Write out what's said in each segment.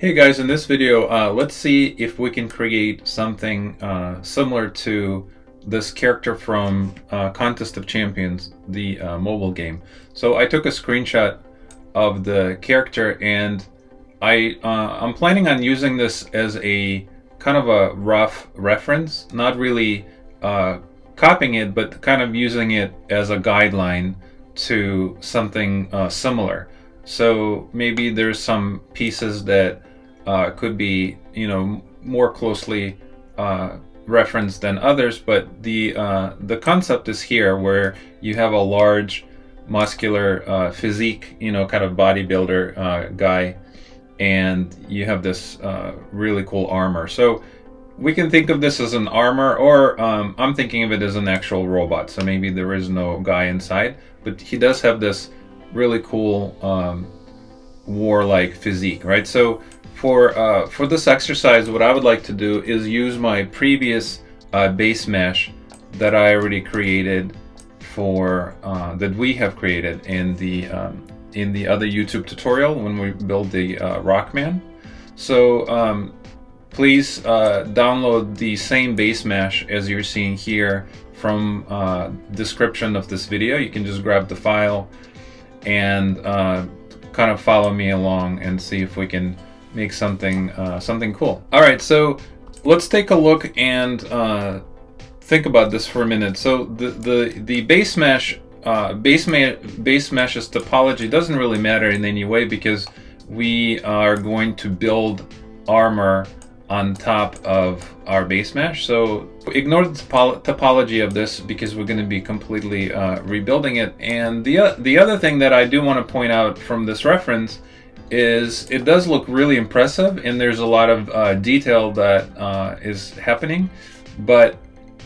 Hey guys, in this video, let's see if we can create something similar to this character from Contest of Champions, the mobile game. So I took a screenshot of the character, and I'm planning on using this as a kind of a rough reference, not really copying it, but kind of using it as a guideline to something similar. So maybe there's some pieces that could be, more closely referenced than others, but the concept is here, where you have a large, muscular physique, kind of bodybuilder guy, and you have this really cool armor. So we can think of this as an armor, or I'm thinking of it as an actual robot. So maybe there is no guy inside, but he does have this really cool warlike physique, right? So for this exercise, what I would like to do is use my previous base mesh that I already created for that we have created in the other YouTube tutorial when we build the Rockman. So please download the same base mesh as you're seeing here from description of this video. You can just grab the file and kind of follow me along and see if we can make something cool. All right, so let's take a look and think about this for a minute. So the base mesh's topology doesn't really matter in any way, because we are going to build armor on top of our base mesh. So ignore the topology of this, because we're going to be completely rebuilding it. And the other thing that I do want to point out from this reference is it does look really impressive, and there's a lot of detail that is happening. But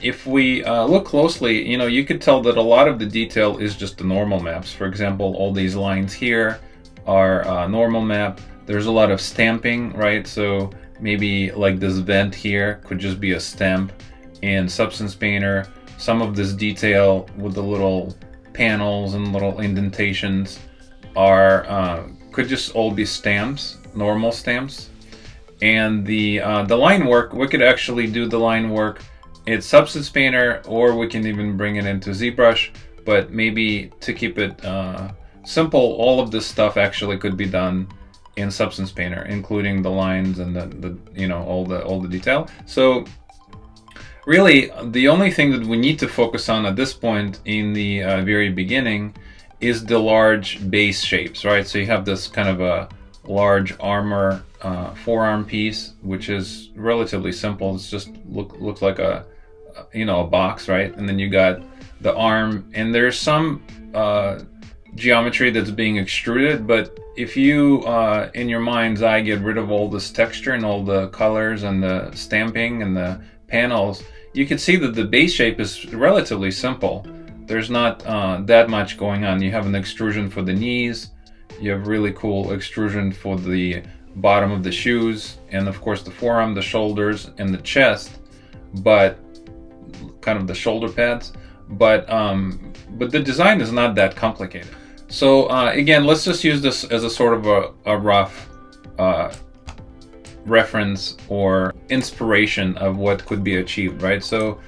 if we look closely, you could tell that a lot of the detail is just the normal maps. For example, all these lines here are normal map. There's a lot of stamping, right? So maybe like this vent here could just be a stamp in Substance Painter. Some of this detail with the little panels and little indentations are could just all be stamps, normal stamps. And the line work, we could actually do the line work in Substance Painter, or we can even bring it into ZBrush. But maybe to keep it simple, all of this stuff actually could be done in Substance Painter, including the lines and all the detail. So really, the only thing that we need to focus on at this point in the very beginning is the large base shapes, right? So you have this kind of a large armor forearm piece, which is relatively simple. It's just looks like a box, right? And then you got the arm, and there's some geometry that's being extruded. But if you in your mind's eye get rid of all this texture and all the colors and the stamping and the panels, you can see that the base shape is relatively simple. There's not that much going on. You have an extrusion for the knees, you have really cool extrusion for the bottom of the shoes, and of course the forearm, the shoulders, and the chest, but kind of the shoulder pads. But the design is not that complicated. So again, let's just use this as a sort of a rough reference or inspiration of what could be achieved, right? So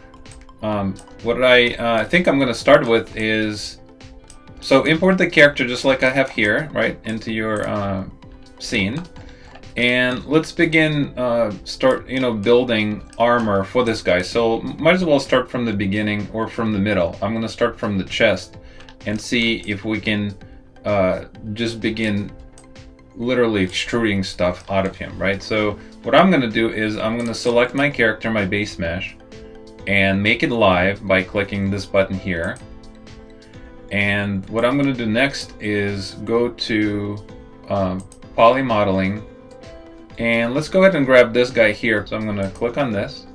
what I think I'm going to start with is, so import the character just like I have here, right, into your scene. And let's begin start building armor for this guy. So might as well start from the beginning or from the middle. I'm going to start from the chest and see if we can just begin literally extruding stuff out of him, right? So what I'm going to do is I'm going to select my character, my base mesh, and make it live by clicking this button here. And what I'm going to do next is go to poly modeling, and let's go ahead and grab this guy here. So I'm going to click on this,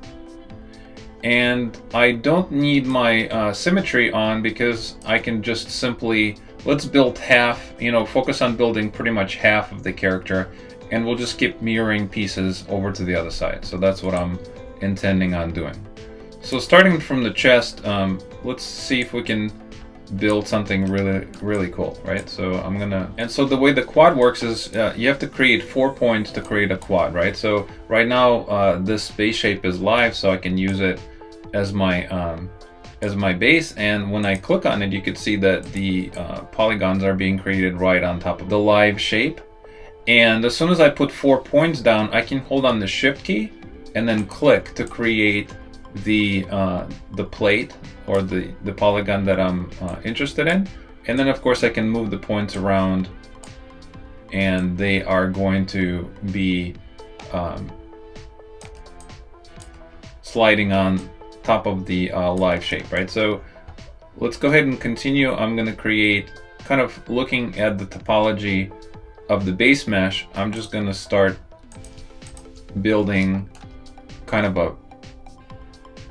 and I don't need my symmetry on, because I can just simply, let's build half, focus on building pretty much half of the character, and we'll just keep mirroring pieces over to the other side. So that's what I'm intending on doing. So starting from the chest, let's see if we can build something really cool, right? So I'm gonna, and so the way the quad works is you have to create 4 points to create a quad, right? So right now this base shape is live, so I can use it as my base, and when I click on it, you can see that the polygons are being created right on top of the live shape. And as soon as I put 4 points down, I can hold on the shift key and then click to create the plate or the polygon that I'm interested in. And then of course I can move the points around, and they are going to be sliding on top of the live shape, right? So let's go ahead and continue. I'm going to create, kind of looking at the topology of the base mesh, I'm just going to start building kind of a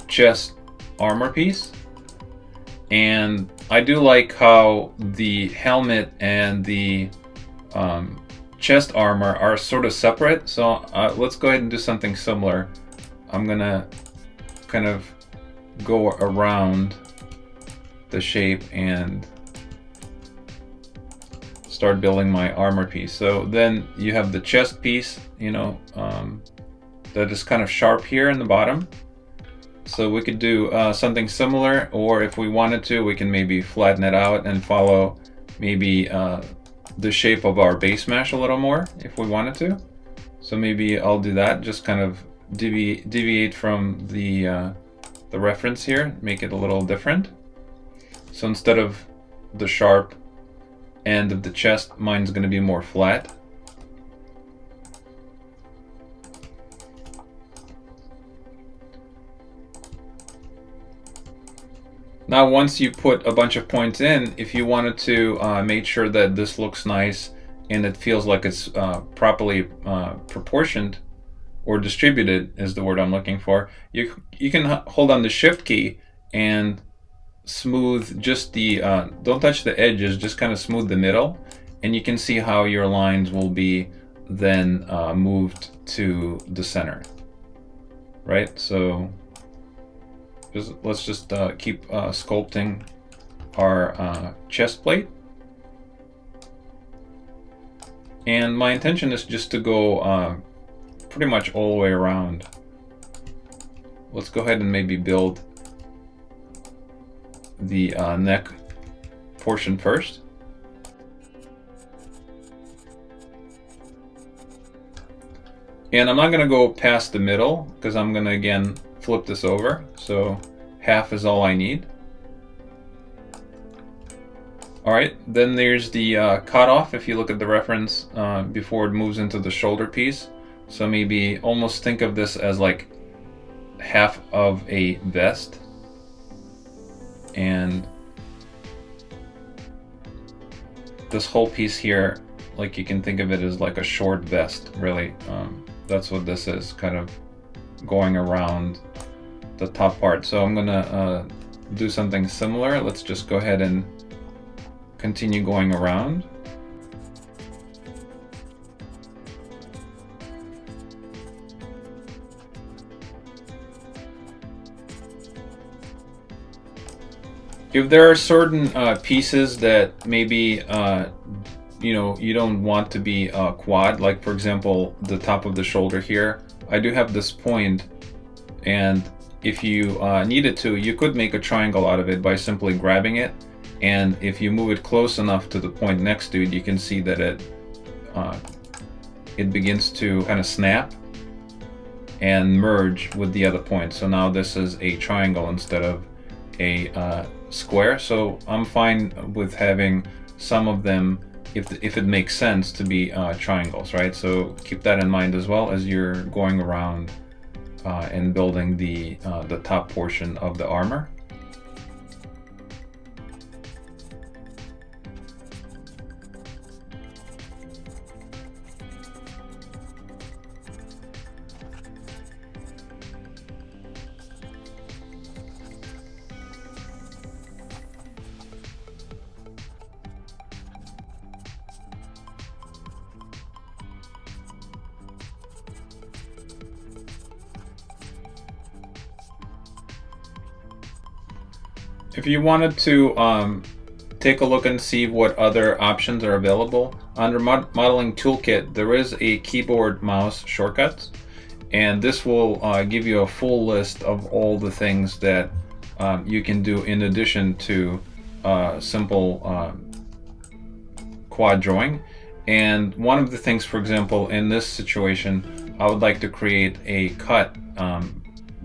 chest armor piece. And I do like how the helmet and the chest armor are sort of separate, so let's go ahead and do something similar. I'm gonna kind of go around the shape and start building my armor piece. So then you have the chest piece, you know, that is kind of sharp here in the bottom. So we could do something similar, or if we wanted to, we can maybe flatten it out and follow maybe the shape of our base mesh a little more if we wanted to. So maybe I'll do that, just kind of deviate from the reference here, make it a little different. So instead of the sharp end of the chest, mine's going to be more flat. Now once you put a bunch of points in, if you wanted to make sure that this looks nice and it feels like it's properly proportioned or distributed is the word I'm looking for, you can hold on the shift key and smooth just the, don't touch the edges, just kind of smooth the middle, and you can see how your lines will be then moved to the center, right? So let's just keep sculpting our chest plate. And my intention is just to go pretty much all the way around. Let's go ahead and maybe build the neck portion first. And I'm not going to go past the middle because I'm going to again flip this over, so half is all I need. Alright, then there's the cutoff if you look at the reference before it moves into the shoulder piece. So maybe almost think of this as like half of a vest, and this whole piece here, like you can think of it as like a short vest, really. That's what this is, kind of going around the top part. So I'm gonna do something similar. Let's just go ahead and continue going around. If there are certain pieces that maybe you know, you don't want to be quad, like for example the top of the shoulder here, I do have this point, and if you needed to, you could make a triangle out of it by simply grabbing it, and if you move it close enough to the point next to it, you can see that it begins to kind of snap and merge with the other point. So now this is a triangle instead of a square. So I'm fine with having some of them, if it makes sense, to be triangles, right? So keep that in mind as well as you're going around and building the top portion of the armor. If you wanted to take a look and see what other options are available. Under Modeling Toolkit, there is a keyboard mouse shortcuts, and this will give you a full list of all the things that you can do in addition to simple quad drawing. And one of the things, for example, in this situation, I would like to create a cut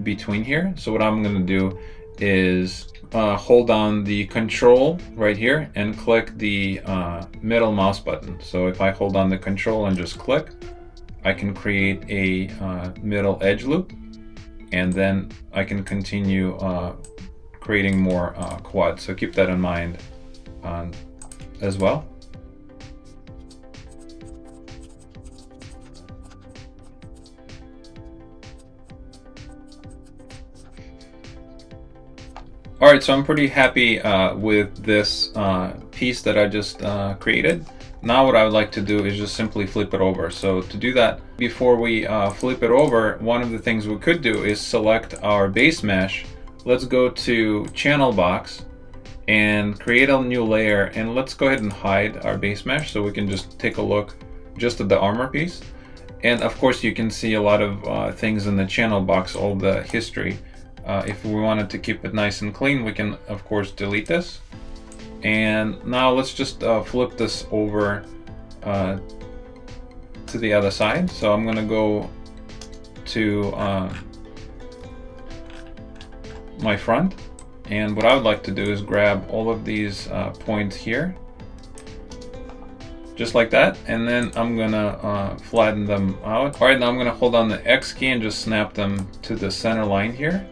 between here. So what I'm going to do is hold down the control right here and click the middle mouse button. So if I hold down the control and just click, I can create a middle edge loop, and then I can continue creating more quads. So keep that in mind as well. All right, so I'm pretty happy with this piece that I just created. Now what I would like to do is just simply flip it over. So to do that, before we flip it over, one of the things we could do is select our base mesh. Let's go to Channel Box and create a new layer, and let's go ahead and hide our base mesh so we can just take a look just at the armor piece. And of course you can see a lot of things in the channel box, all the history. If we wanted to keep it nice and clean, we can of course delete this. And now let's just flip this over to the other side. So I'm going to go to my front, and what I would like to do is grab all of these points here, just like that, and then I'm gonna flatten them out. All right, now I'm gonna hold on the X key and just snap them to the center line here.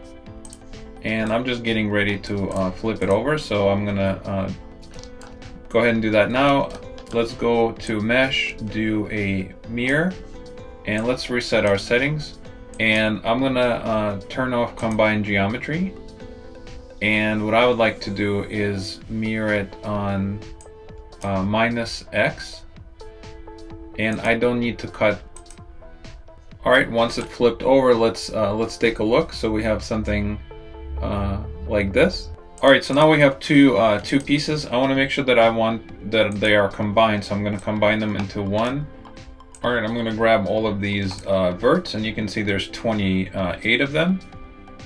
And I'm just getting ready to flip it over, so I'm gonna go ahead and do that now. Let's go to Mesh, do a mirror, and let's reset our settings. And I'm gonna turn off Combine Geometry. And what I would like to do is mirror it on -X, and I don't need to cut. All right, once it flipped over, let's take a look. So we have something like this. All right, so now we have two pieces. I want to make sure that they are combined, so I'm going to combine them into one. All right, I'm going to grab all of these verts, and you can see there's 28 of them.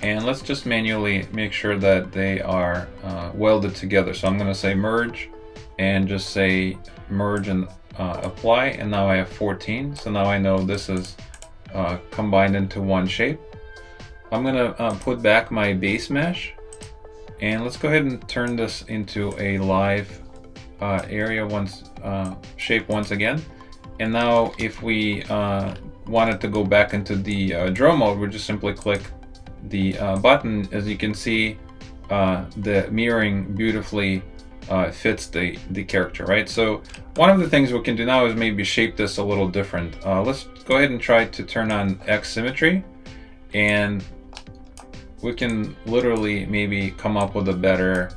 And let's just manually make sure that they are welded together. So I'm going to say merge and just say merge and apply, and now I have 14. So now I know this is combined into one shape. I'm going to put back my base mesh, and let's go ahead and turn this into a live area shape once again. And now if we wanted to go back into the draw mode, we just simply click the button. As you can see, the mirroring beautifully fits the character, right? So one of the things we can do now is maybe shape this a little different. Let's go ahead and try to turn on X symmetry, and we can literally maybe come up with a better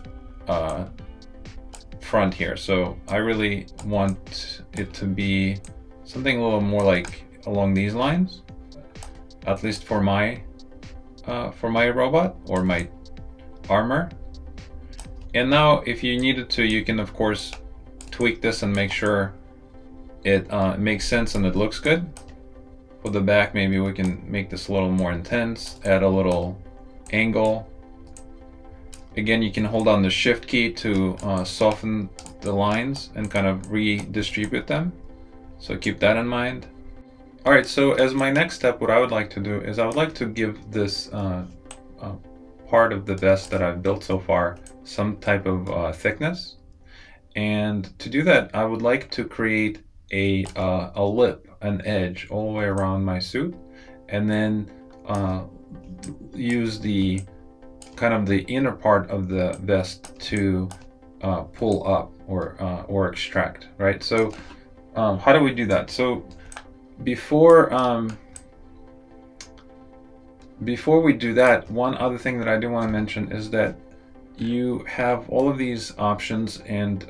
front here. So I really want it to be something a little more like along these lines, at least for my robot or my armor. And now if you needed to, you can of course tweak this and make sure it makes sense and it looks good. For the back, maybe we can make this a little more intense, add a little angle. Again, you can hold on the shift key to soften the lines and kind of redistribute them. So keep that in mind. All right, so as my next step, what I would like to do is I would like to give this part of the vest that I've built so far some type of thickness. And to do that, I would like to create a lip, an edge all the way around my suit, and then use the kind of the inner part of the vest to pull up or extract, right? So how do we do that? So before we do that, one other thing that I do want to mention is that you have all of these options and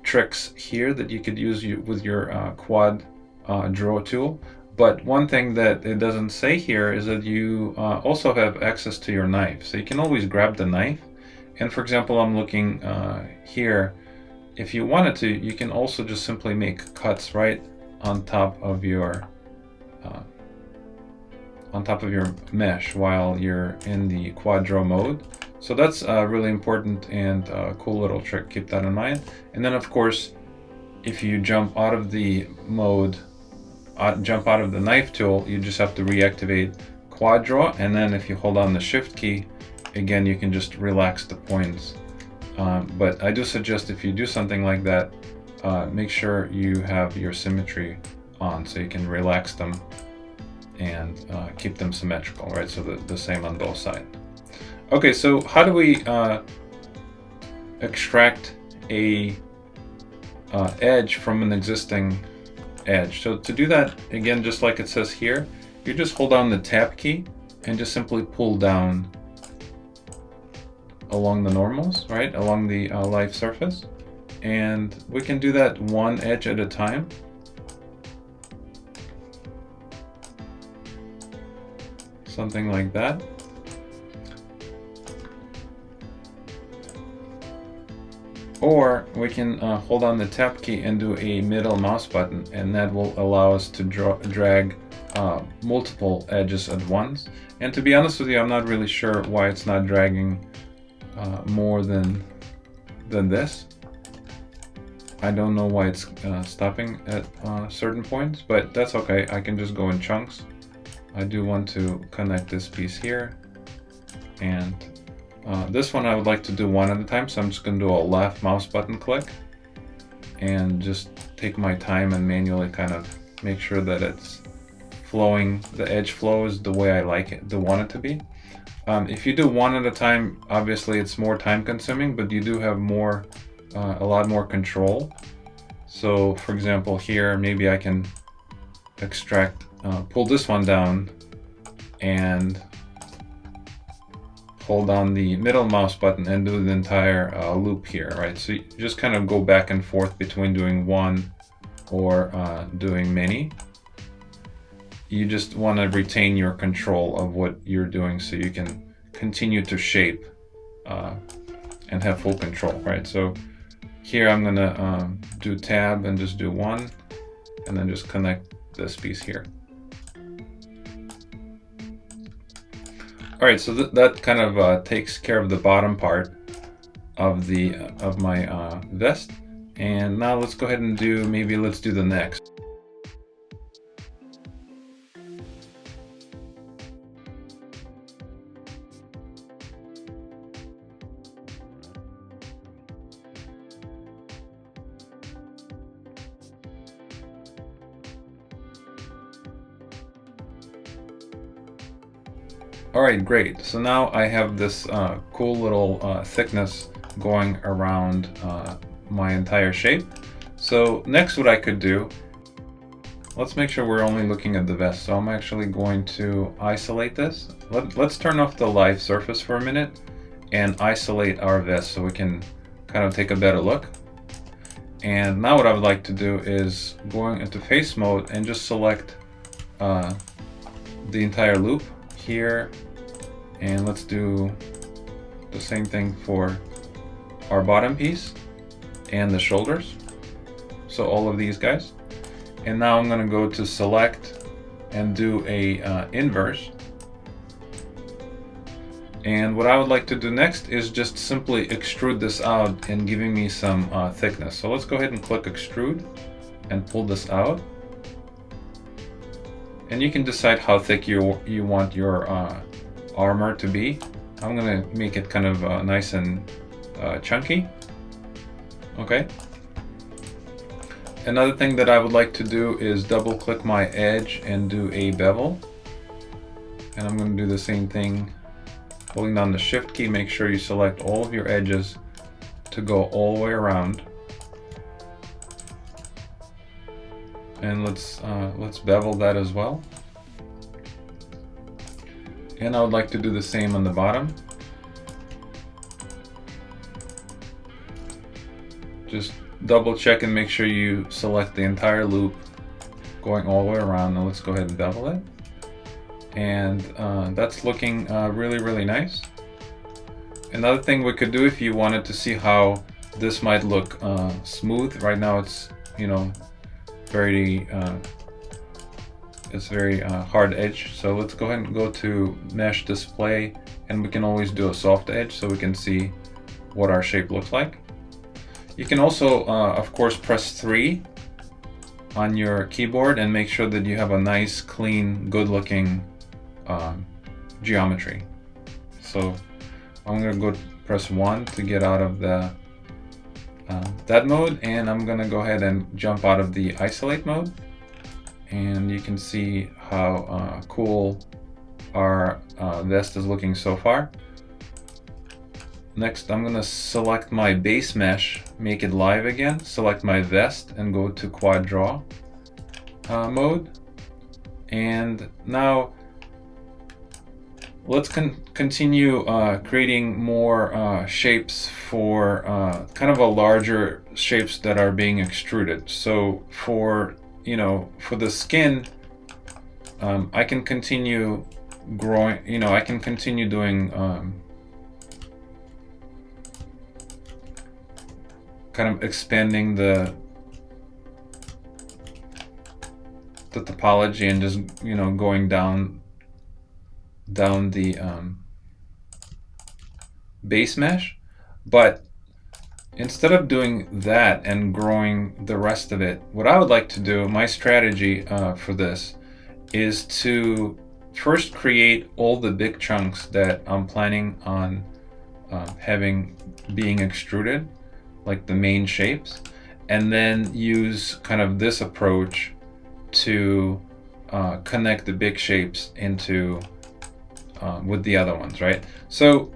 tricks here that you could use with your quad draw tool. But one thing that it doesn't say here is that you also have access to your knife. So you can always grab the knife And for example, I'm looking here. If you wanted to, you can also just simply make cuts right on top of your mesh while you're in the quadro mode. So that's really important and a cool little trick. Keep that in mind. And then of course, if you jump out of the mode, jump out of the knife tool, you just have to reactivate quadro, and then if you hold on the shift key, again, you can just relax the points. But I do suggest if you do something like that, make sure you have your symmetry on so you can relax them and keep them symmetrical, right? So the same on both sides. Okay, so how do we extract a edge from an existing edge? So to do that, again, just like it says here, you just hold down the tab key and just simply pull down along the normals, right? Along the live surface. And we can do that one edge at a time. Something like that. Or we can hold on the tab key and do a middle mouse button, and that will allow us to drag multiple edges at once. And to be honest with you, I'm not really sure why it's not dragging more than this. I don't know why it's stopping at certain points, but that's okay. I can just go in chunks. I do want to connect this piece here, and this one I would like to do one at a time, so I'm just going to do a left mouse button click and just take my time and manually kind of make sure that it's flowing, the edge flows the way I like it, want it to be. If you do one at a time, obviously it's more time consuming, but you do have more, a lot more control. So for example here, maybe I can extract, pull this one down and hold on the middle mouse button and do the entire loop here, right? So you just kind of go back and forth between doing one or doing many. You just want to retain your control of what you're doing so you can continue to shape and have full control, right? So here I'm gonna do tab and just do one, and then just connect this piece here. All right, so that kind of takes care of the bottom part of my vest. And now let's go ahead and let's do the next. All right, great. So now I have this cool little thickness going around my entire shape. So next what I could do, let's make sure we're only looking at the vest. So I'm actually going to isolate this. Let's turn off the live surface for a minute and isolate our vest so we can kind of take a better look. And now what I would like to do is going into face mode and just select the entire loop here, and let's do the same thing for our bottom piece and the shoulders, so all of these guys. And now I'm going to go to select and do a inverse, and what I would like to do next is just simply extrude this out and giving me some thickness. So let's go ahead and click extrude and pull this out. And you can decide how thick you want your armor to be. I'm gonna make it kind of nice and chunky. Okay. Another thing that I would like to do is double click my edge and do a bevel. And I'm gonna do the same thing, holding down the shift key. Make sure you select all of your edges to go all the way around. And let's bevel that as well. And I would like to do the same on the bottom. Just double check and make sure you select the entire loop going all the way around. Now let's go ahead and bevel it. And that's looking really, really nice. Another thing we could do, if you wanted to see how this might look smooth, right now it's, you know, very hard edge. So let's go ahead and go to mesh display, and we can always do a soft edge so we can see what our shape looks like. You can also of course press 3 on your keyboard and make sure that you have a nice, clean, good looking geometry. So I'm gonna go press 1 to get out of the that mode, and I'm gonna go ahead and jump out of the isolate mode, and you can see how cool our vest is looking so far. Next, I'm gonna select my base mesh, make it live again, select my vest, and go to quad draw mode. And now let's continue creating more shapes for kind of a larger shapes that are being extruded. So for, you know, for the skin, I can continue growing, you know, I can continue doing kind of expanding the topology and just, you know, going down the base mesh. But instead of doing that and growing the rest of it, what I would like to do, my strategy for this, is to first create all the big chunks that I'm planning on having being extruded, like the main shapes, and then use kind of this approach to connect the big shapes into with the other ones, right? So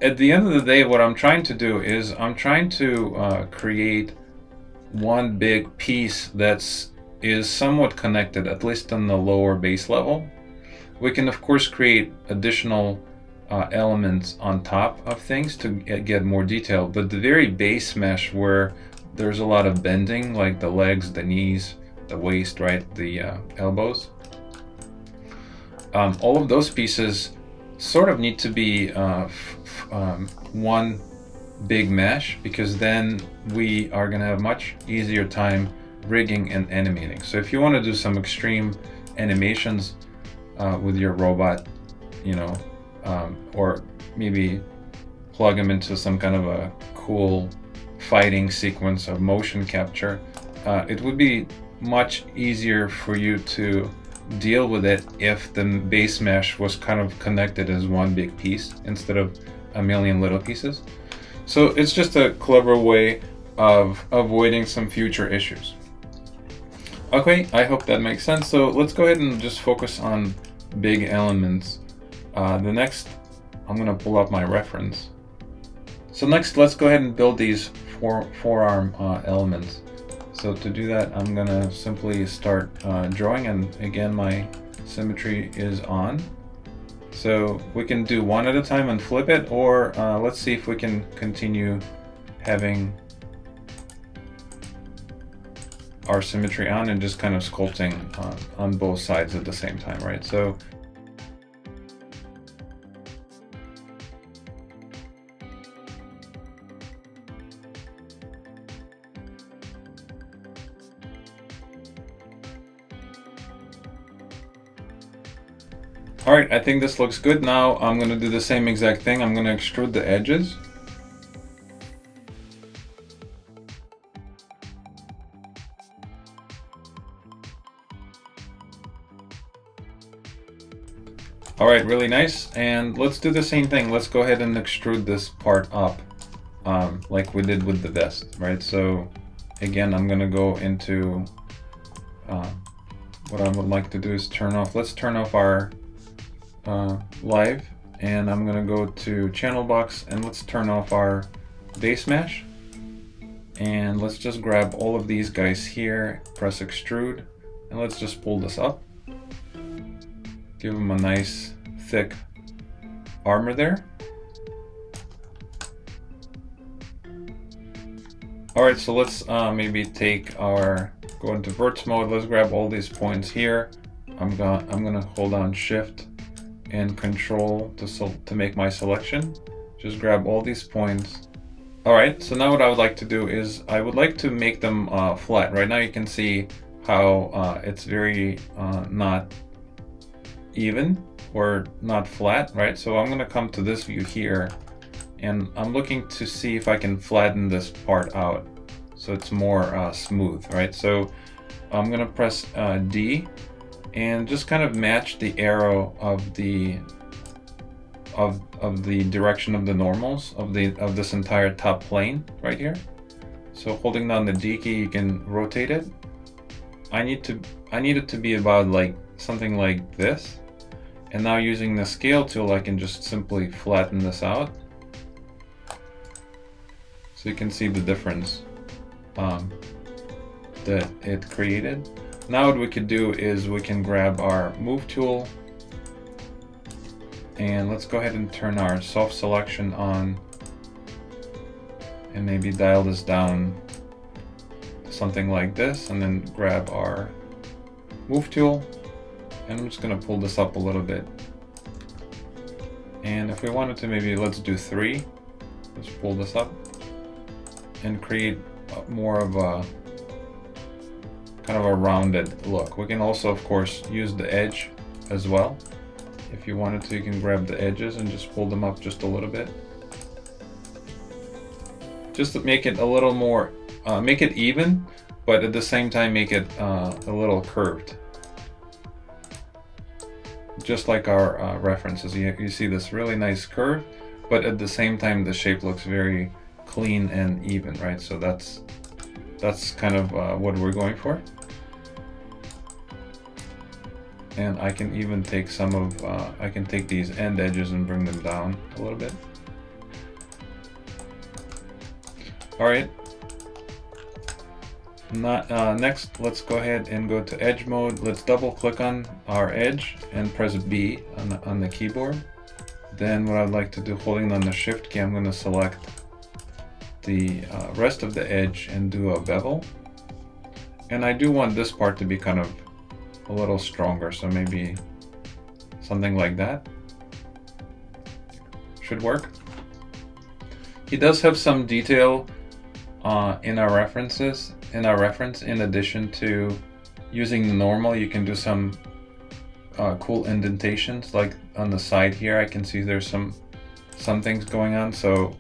at the end of the day, what I'm trying to do is I'm trying to create one big piece that's somewhat connected, at least on the lower base level. We can of course create additional elements on top of things to get more detail, but the very base mesh where there's a lot of bending, like the legs, the knees, the waist, right, the elbows, all of those pieces sort of need to be one big mesh, because then we are going to have much easier time rigging and animating. So if you want to do some extreme animations with your robot, you know, or maybe plug them into some kind of a cool fighting sequence of motion capture, it would be much easier for you to deal with it if the base mesh was kind of connected as one big piece instead of a million little pieces. So it's just a clever way of avoiding some future issues. Okay, I hope that makes sense. So let's go ahead and just focus on big elements. The next, I'm going to pull up my reference. So next, let's go ahead and build these forearm elements. So to do that, I'm going to simply start drawing, and again, my symmetry is on. So we can do one at a time and flip it, or let's see if we can continue having our symmetry on and just kind of sculpting on both sides at the same time, right? So all right, I think this looks good. Now I'm going to do the same exact thing. I'm going to extrude the edges. All right, really nice. And let's do the same thing. Let's go ahead and extrude this part up like we did with the vest, right? So again, I'm going to go into what I would like to do is let's turn off our live, and I'm gonna go to channel box, and let's turn off our base mesh, and let's just grab all of these guys here, press extrude, and let's just pull this up, give them a nice thick armor there. All right, so let's maybe go into verts mode. Let's grab all these points here. I'm gonna hold down shift and control to make my selection, Just grab all these points. Alright, so now what I would like to do is I would like to make them flat. Right now you can see how it's very not even or not flat, right? So I'm going to come to this view here and I'm looking to see if I can flatten this part out so it's more smooth, right? So I'm going to press D and just kind of match the arrow of the direction of the normals of this entire top plane right here. So holding down the D key, you can rotate it. I need it to be about like something like this. And now using the scale tool, I can just simply flatten this out. So you can see the difference that it created. Now what we could do is we can grab our move tool and let's go ahead and turn our soft selection on and maybe dial this down to something like this, and then grab our move tool and I'm just going to pull this up a little bit. And if we wanted to, maybe let's do 3. Let's pull this up and create more of a kind of a rounded look. We can also, of course, use the edge as well. If you wanted to, you can grab the edges and just pull them up just a little bit. Just to make it a little more, make it even, but at the same time make it a little curved. Just like our references, you see this really nice curve, but at the same time the shape looks very clean and even, right? So that's kind of what we're going for. And I can even take some of, I can take these end edges and bring them down a little bit. All right. Next, let's go ahead and go to edge mode. Let's double click on our edge and press B on the keyboard. Then what I'd like to do, holding on the shift key, I'm going to select the rest of the edge and do a bevel. And I do want this part to be kind of a little stronger, so maybe something like that should work. He does have some detail in our reference. In addition to using the normal, you can do some cool indentations, like on the side here. I can see there's some things going on. So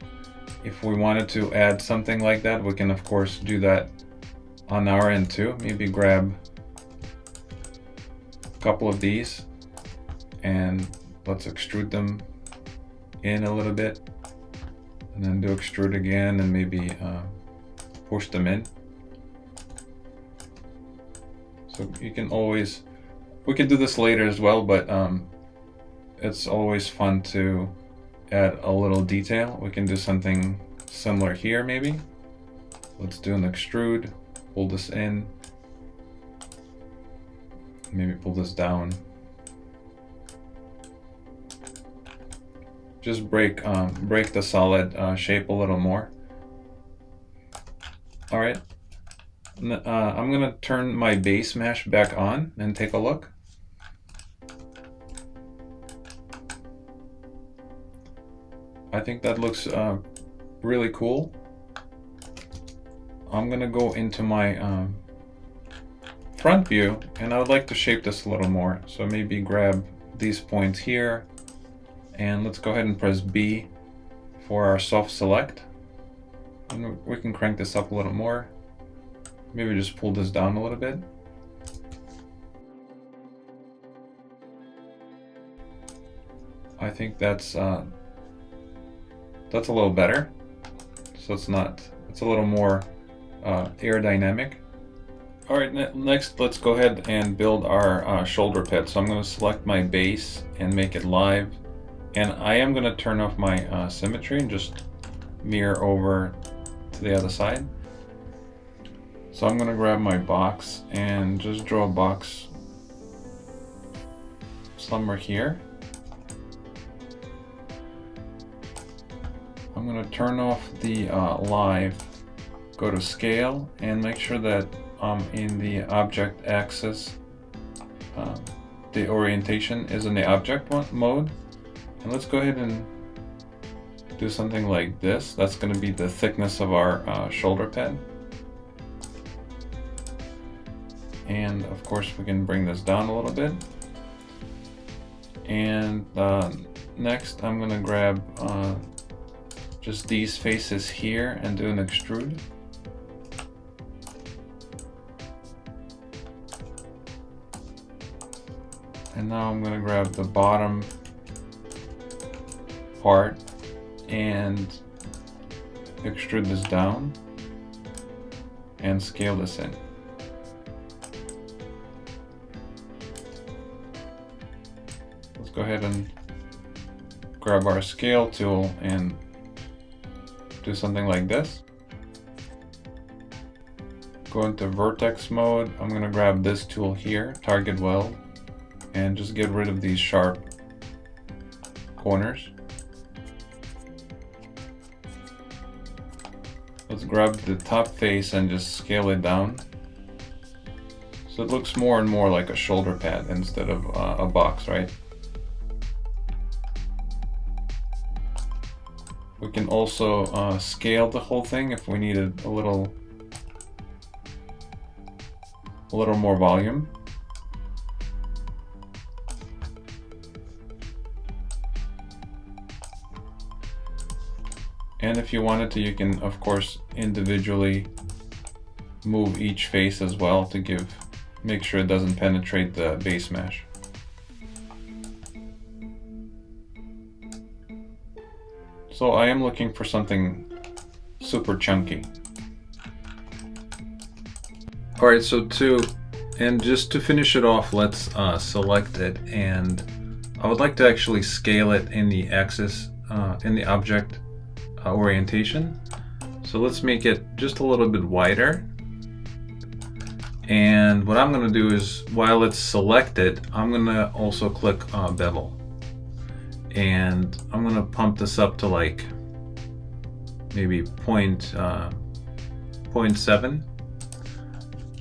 if we wanted to add something like that, we can of course do that on our end too. Maybe grab a couple of these and let's extrude them in a little bit, and then do extrude again and maybe push them in. So you can always, we can do this later as well, but it's always fun to add a little detail. We can do something similar here maybe. Let's do an extrude, pull this in, maybe pull this down. Just break the solid shape a little more. All right. I'm gonna turn my base mesh back on and take a look. I think that looks really cool. I'm gonna go into my front view and I would like to shape this a little more. So maybe grab these points here and let's go ahead and press B for our soft select. And we can crank this up a little more. Maybe just pull this down a little bit. I think that's a little better. So it's a little more aerodynamic. All right, next let's go ahead and build our shoulder pad. So I'm going to select my base and make it live. And I am going to turn off my symmetry and just mirror over to the other side. So I'm going to grab my box and just draw a box somewhere here. I'm going to turn off the live, go to scale, and make sure that in the object axis, the orientation is in the object mode. And let's go ahead and do something like this. That's going to be the thickness of our shoulder pad. And of course we can bring this down a little bit. And next I'm going to grab just these faces here and do an extrude. And now I'm going to grab the bottom part and extrude this down and scale this in. Let's go ahead and grab our scale tool and do something like this. Go into vertex mode. I'm going to grab this tool here, target weld, and just get rid of these sharp corners. Let's grab the top face and just scale it down so it looks more and more like a shoulder pad instead of a box, right? We can also scale the whole thing if we needed a little more volume. And if you wanted to, you can of course individually move each face as well to make sure it doesn't penetrate the base mesh. So I am looking for something super chunky. Alright, so just to finish it off, let's select it, and I would like to actually scale it in the axis, in the object orientation. So let's make it just a little bit wider. And what I'm going to do is, while it's selected, I'm going to also click bevel. And I'm going to pump this up to like maybe 0.7.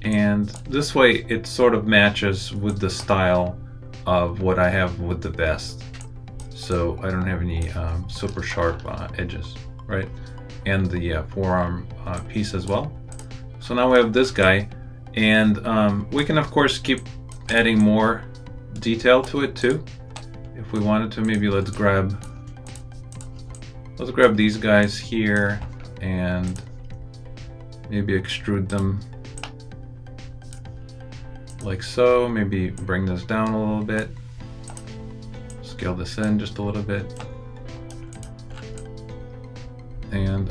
And this way it sort of matches with the style of what I have with the vest. So I don't have any super sharp edges, right? And the forearm piece as well. So now we have this guy, and we can of course keep adding more detail to it too. If we wanted to, maybe let's grab these guys here and maybe extrude them like so. Maybe bring this down a little bit, scale this in just a little bit, and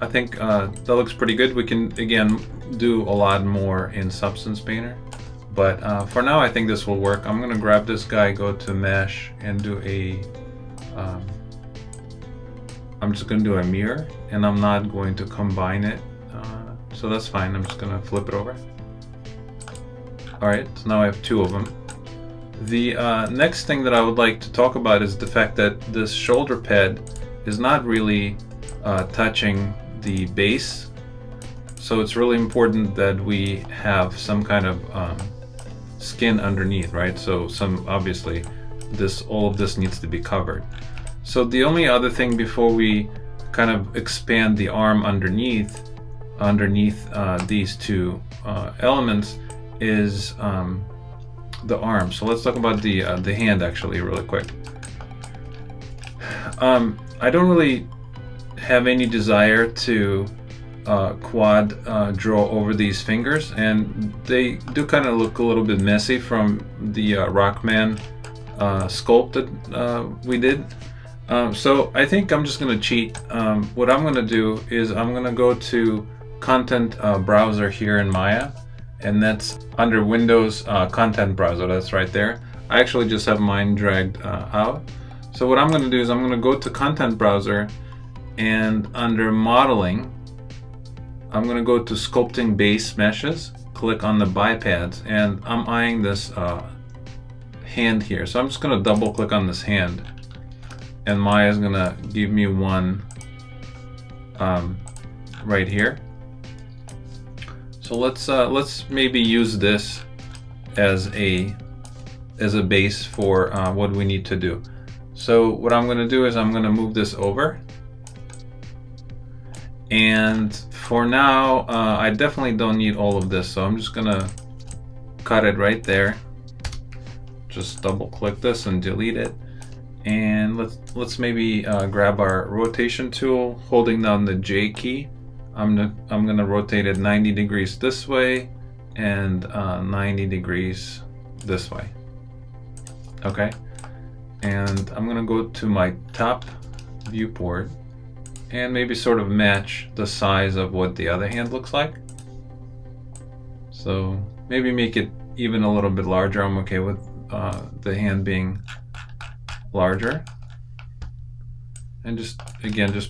I think that looks pretty good. We can again do a lot more in Substance Painter, but for now I think this will work. I'm going to grab this guy, go to Mesh, and do I'm just going to do a mirror, and I'm not going to combine it, so that's fine. I'm just going to flip it over. Alright, so now I have two of them. The next thing that I would like to talk about is the fact that this shoulder pad is not really touching the base, so it's really important that we have some kind of skin underneath, right? So obviously all of this needs to be covered. So the only other thing before we kind of expand the arm underneath these two elements is the arm. So let's talk about the hand actually really quick. I don't really have any desire to quad draw over these fingers, and they do kind of look a little bit messy from the Rockman sculpt that we did. So I think I'm just going to cheat. What I'm going to do is I'm going to go to Content Browser here in Maya, and that's under Windows Content Browser. That's right there. I actually just have mine dragged out. So what I'm going to do is I'm going to go to Content Browser, and under Modeling, I'm going to go to Sculpting Base Meshes, click on the bipads, and I'm eyeing this hand here. So I'm just going to double click on this hand, and Maya is going to give me one right here. So let's maybe use this as a base for what we need to do. So what I'm going to do is I'm going to move this over. And for now, I definitely don't need all of this, so I'm just going to cut it right there. Just double click this and delete it. And let's maybe grab our rotation tool, holding down the J key. I'm gonna rotate it 90 degrees this way and 90 degrees this way. Okay, and I'm gonna go to my top viewport and maybe sort of match the size of what the other hand looks like. So maybe make it even a little bit larger. I'm okay with the hand being larger, and just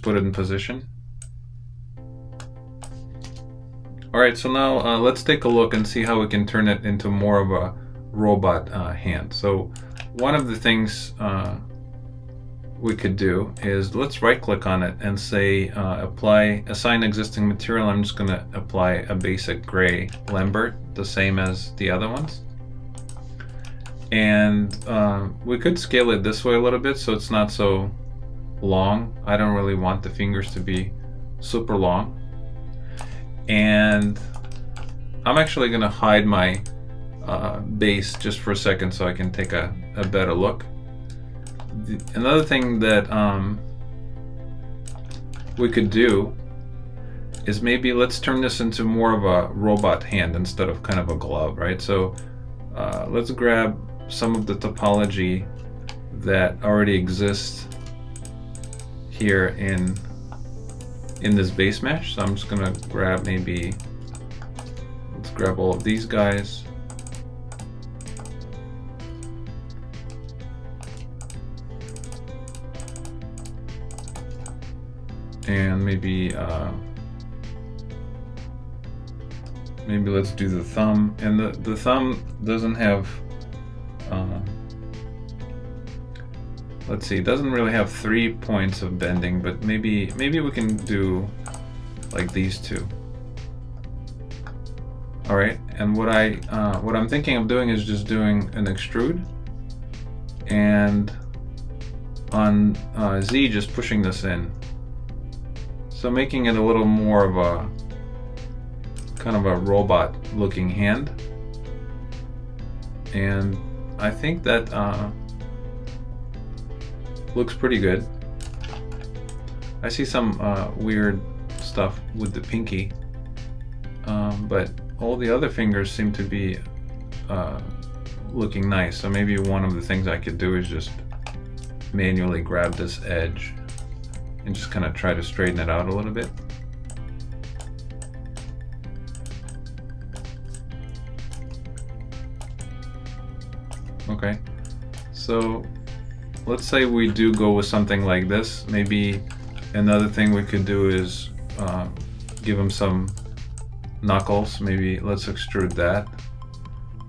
put it in position. Alright, so now let's take a look and see how we can turn it into more of a robot hand. So one of the things we could do is let's right click on it and say assign existing material. I'm just going to apply a basic gray Lambert, the same as the other ones. And we could scale it this way a little bit so it's not so long. I don't really want the fingers to be super long. And I'm actually going to hide my base just for a second so I can take a better look. Another thing that we could do is maybe let's turn this into more of a robot hand instead of kind of a glove, right? So let's grab some of the topology that already exists here in this base mesh. So I'm just gonna grab let's grab all of these guys. And maybe let's do the thumb. And the thumb doesn't have let's see, it doesn't really have 3 points of bending, but maybe we can do like these two. All right, and what I'm thinking of doing is just doing an extrude, and on Z just pushing this in. So making it a little more of a kind of a robot looking hand. And I think that looks pretty good. I see some weird stuff with the pinky, but all the other fingers seem to be looking nice. So maybe one of the things I could do is just manually grab this edge and just kind of try to straighten it out a little bit. Okay, so let's say we do go with something like this. Maybe another thing we could do is give him some knuckles. Maybe let's extrude that.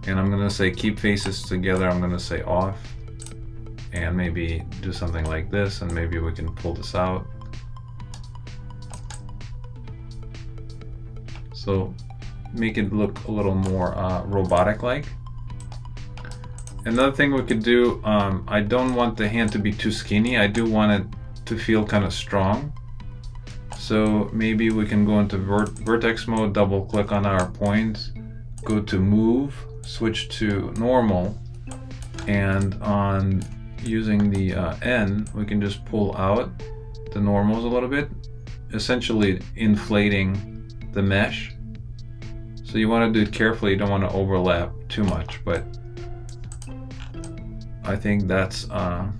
And I'm gonna say keep faces together. I'm gonna say off. And maybe do something like this, and maybe we can pull this out. So make it look a little more robotic-like. Another thing we could do, I don't want the hand to be too skinny. I do want it to feel kind of strong. So maybe we can go into vertex mode, double click on our points, go to move, switch to normal, and on using the N, we can just pull out the normals a little bit, essentially inflating the mesh. So you want to do it carefully, you don't want to overlap too much, but I think that's a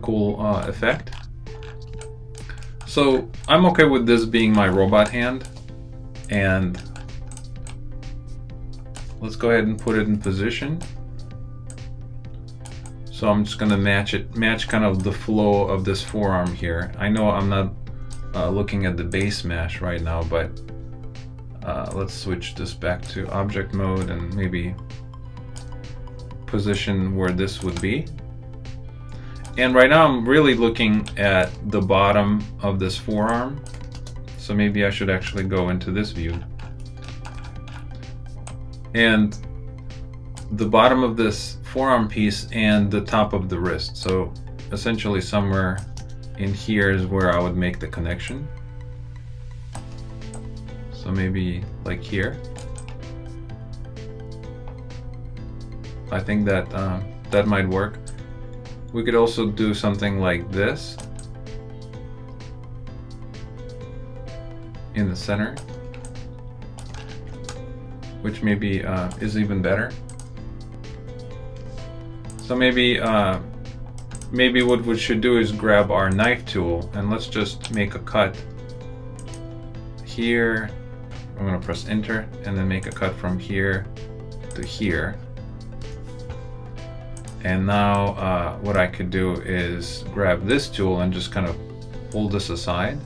cool effect. So I'm okay with this being my robot hand, and let's go ahead and put it in position. So I'm just going to match kind of the flow of this forearm here. I know I'm not looking at the base mesh right now, but let's switch this back to object mode and maybe position where this would be. And right now I'm really looking at the bottom of this forearm. So maybe I should actually go into this view. And the bottom of this forearm piece and the top of the wrist. So essentially somewhere in here is where I would make the connection. So maybe like here. I think that that might work. We could also do something like this in the center, which maybe is even better. So maybe what we should do is grab our knife tool and let's just make a cut here. I'm going to press enter and then make a cut from here to here. And now what I could do is grab this tool and just kind of pull this aside,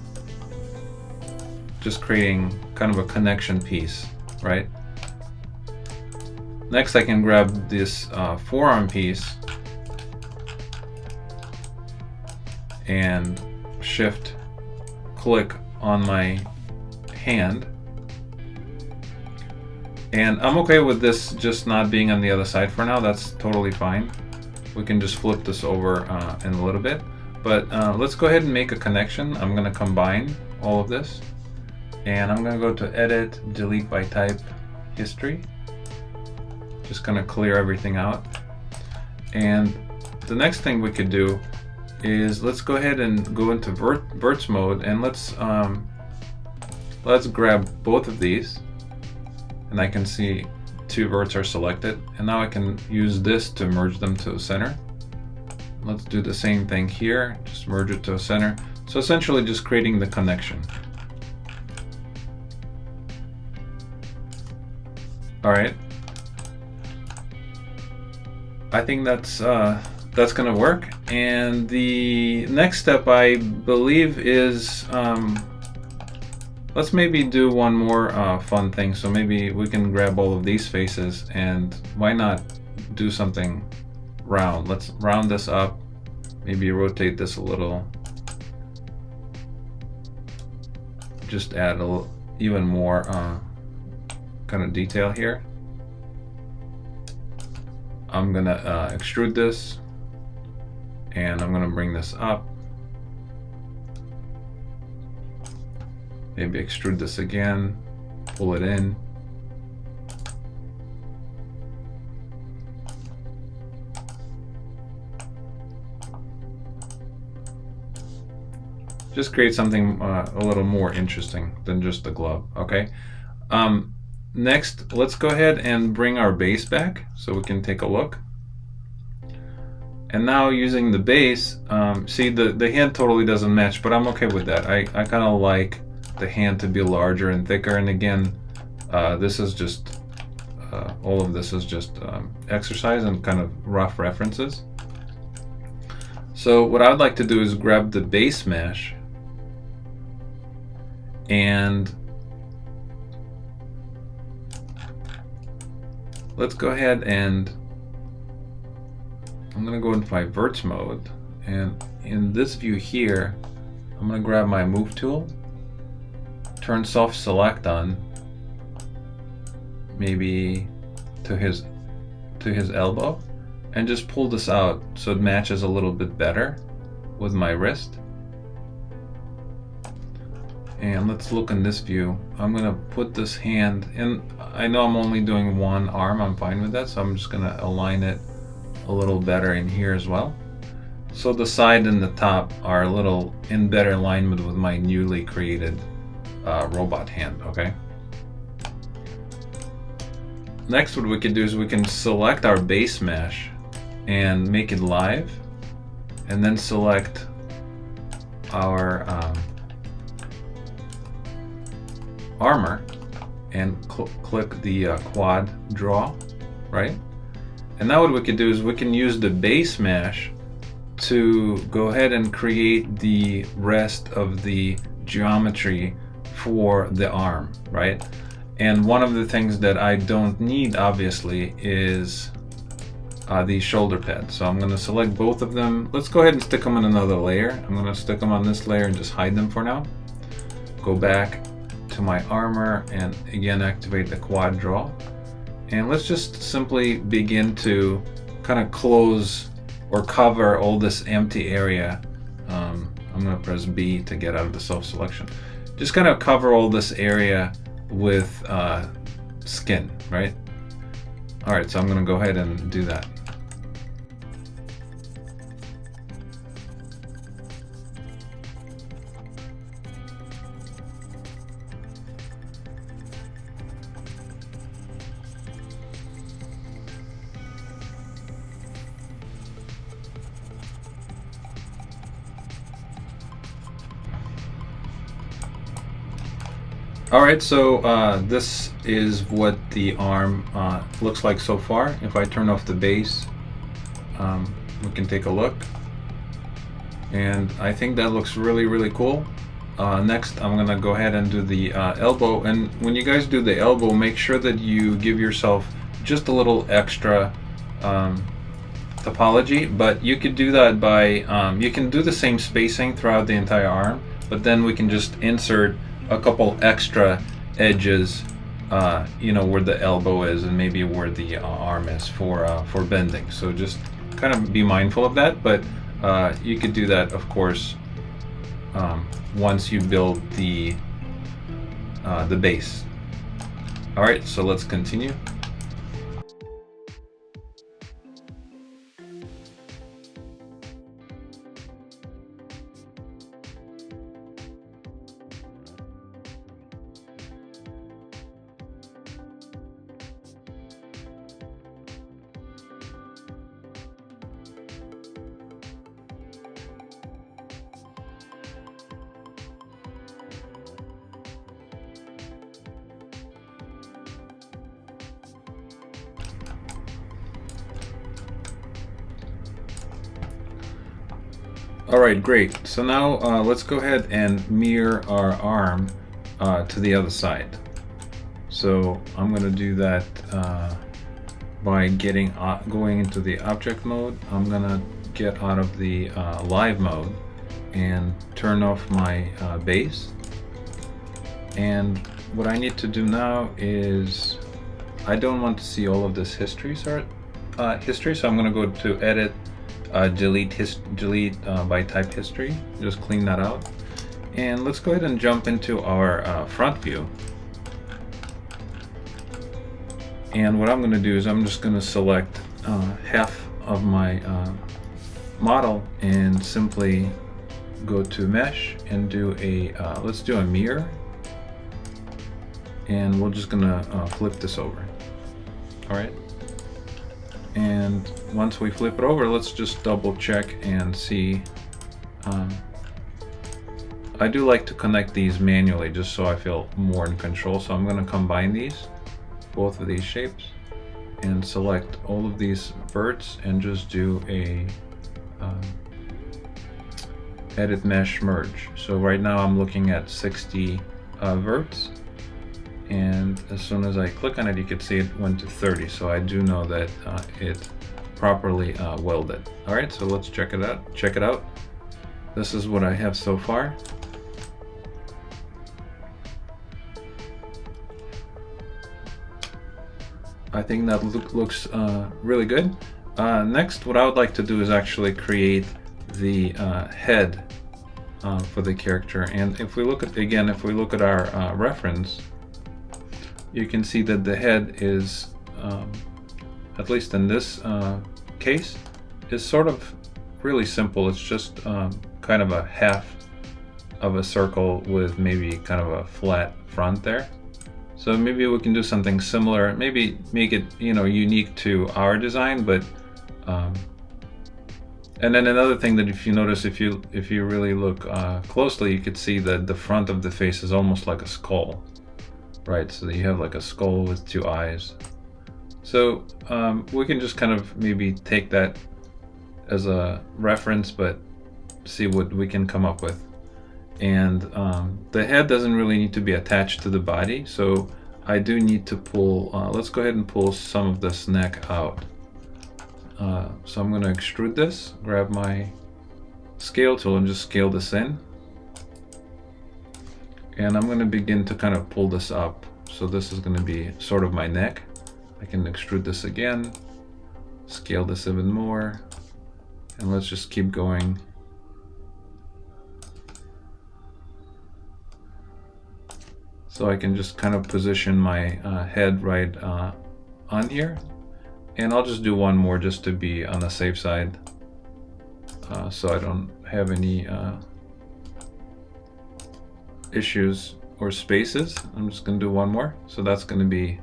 just creating kind of a connection piece, right? Next I can grab this forearm piece and shift click on my hand. And I'm okay with this just not being on the other side for now. That's totally fine. We can just flip this over in a little bit. But let's go ahead and make a connection. I'm going to combine all of this. And I'm going to go to Edit, Delete by Type, History. Just going to clear everything out. And the next thing we could do is let's go ahead and go into verts mode, and let's grab both of these. And I can see two verts are selected, and now I can use this to merge them to a center. Let's do the same thing here, just merge it to a center. So essentially just creating the connection. All right, I think that's gonna work. And the next step, I believe, is let's maybe do one more fun thing. So maybe we can grab all of these faces, and why not do something round? Let's round this up, maybe rotate this a little, just add a little, even more kind of detail here. I'm gonna extrude this, and I'm gonna bring this up. Maybe extrude this again, pull it in. Just create something a little more interesting than just the glove, okay? Next, let's go ahead and bring our base back so we can take a look. And now using the base, see the hand totally doesn't match, but I'm okay with that. I kind of like the hand to be larger and thicker. And again, this is just all of this is just exercise and kind of rough references. So what I'd like to do is grab the base mesh, and let's go ahead and I'm going to go into my verts mode, and in this view here I'm going to grab my move tool, turn soft select on, maybe to his elbow, and just pull this out so it matches a little bit better with my wrist. And let's look in this view. I'm gonna put this hand in. I know I'm only doing one arm, I'm fine with that, so I'm just gonna align it a little better in here as well. So the side and the top are a little in better alignment with my newly created robot hand, okay? Next, what we can do is we can select our base mesh and make it live, and then select our armor and click the quad draw, right? And now what we can do is we can use the base mesh to go ahead and create the rest of the geometry for the arm, right? And one of the things that I don't need, obviously, is the shoulder pads. So I'm going to select both of them. Let's go ahead and stick them in another layer. I'm going to stick them on this layer and just hide them for now. Go back to my armor and again activate the quad draw. And let's just simply begin to kind of close or cover all this empty area. I'm going to press B to get out of the self-selection. Just kind of cover all this area with skin, right? All right, so I'm going to go ahead and do that. Alright, so this is what the arm looks like so far. If I turn off the base, we can take a look. And I think that looks really, really cool. Next, I'm going to go ahead and do the elbow. And when you guys do the elbow, make sure that you give yourself just a little extra topology. But you could do that by, you can do the same spacing throughout the entire arm, but then we can just insert a couple extra edges, you know, where the elbow is and maybe where the arm is for bending. So just kind of be mindful of that, but you could do that, of course, once you build the base. All right, so let's continue. All right, great. So now let's go ahead and mirror our arm to the other side. So I'm going to do that by going into the object mode. I'm going to get out of the live mode and turn off my base. And what I need to do now is, I don't want to see all of this history, so I'm going to go to edit, delete by type history. Just clean that out, and let's go ahead and jump into our front view. And what I'm going to do is I'm just going to select half of my model and simply go to mesh and do a let's do a mirror, and we're just gonna flip this over. All right. And once we flip it over, let's just double check and see. I do like to connect these manually just so I feel more in control. So I'm going to combine both of these shapes, and select all of these verts and just do a edit mesh merge. So right now I'm looking at 60 verts. And as soon as I click on it, you can see it went to 30. So I do know that it properly welded. All right, so let's check it out. This is what I have so far. I think that looks really good. Next, what I would like to do is actually create the head for the character. And if we look at our reference, you can see that the head is, at least in this case, is sort of really simple. It's just kind of a half of a circle with maybe kind of a flat front there. So maybe we can do something similar, maybe make it, you know, unique to our design. But and then another thing that if you notice, if you really look closely, you could see that the front of the face is almost like a skull. Right, so you have like a skull with two eyes. So we can just kind of maybe take that as a reference, but see what we can come up with. And the head doesn't really need to be attached to the body, so I do need to pull, let's go ahead and pull some of this neck out. So I'm going to extrude this, grab my scale tool and just scale this in. And I'm going to begin to kind of pull this up. So this is going to be sort of my neck. I can extrude this again, scale this even more, And let's just keep going. So I can just kind of position my head right on here. And I'll just do one more just to be on the safe side, so I don't have any issues or spaces. I'm just going to do one more. So that's going to be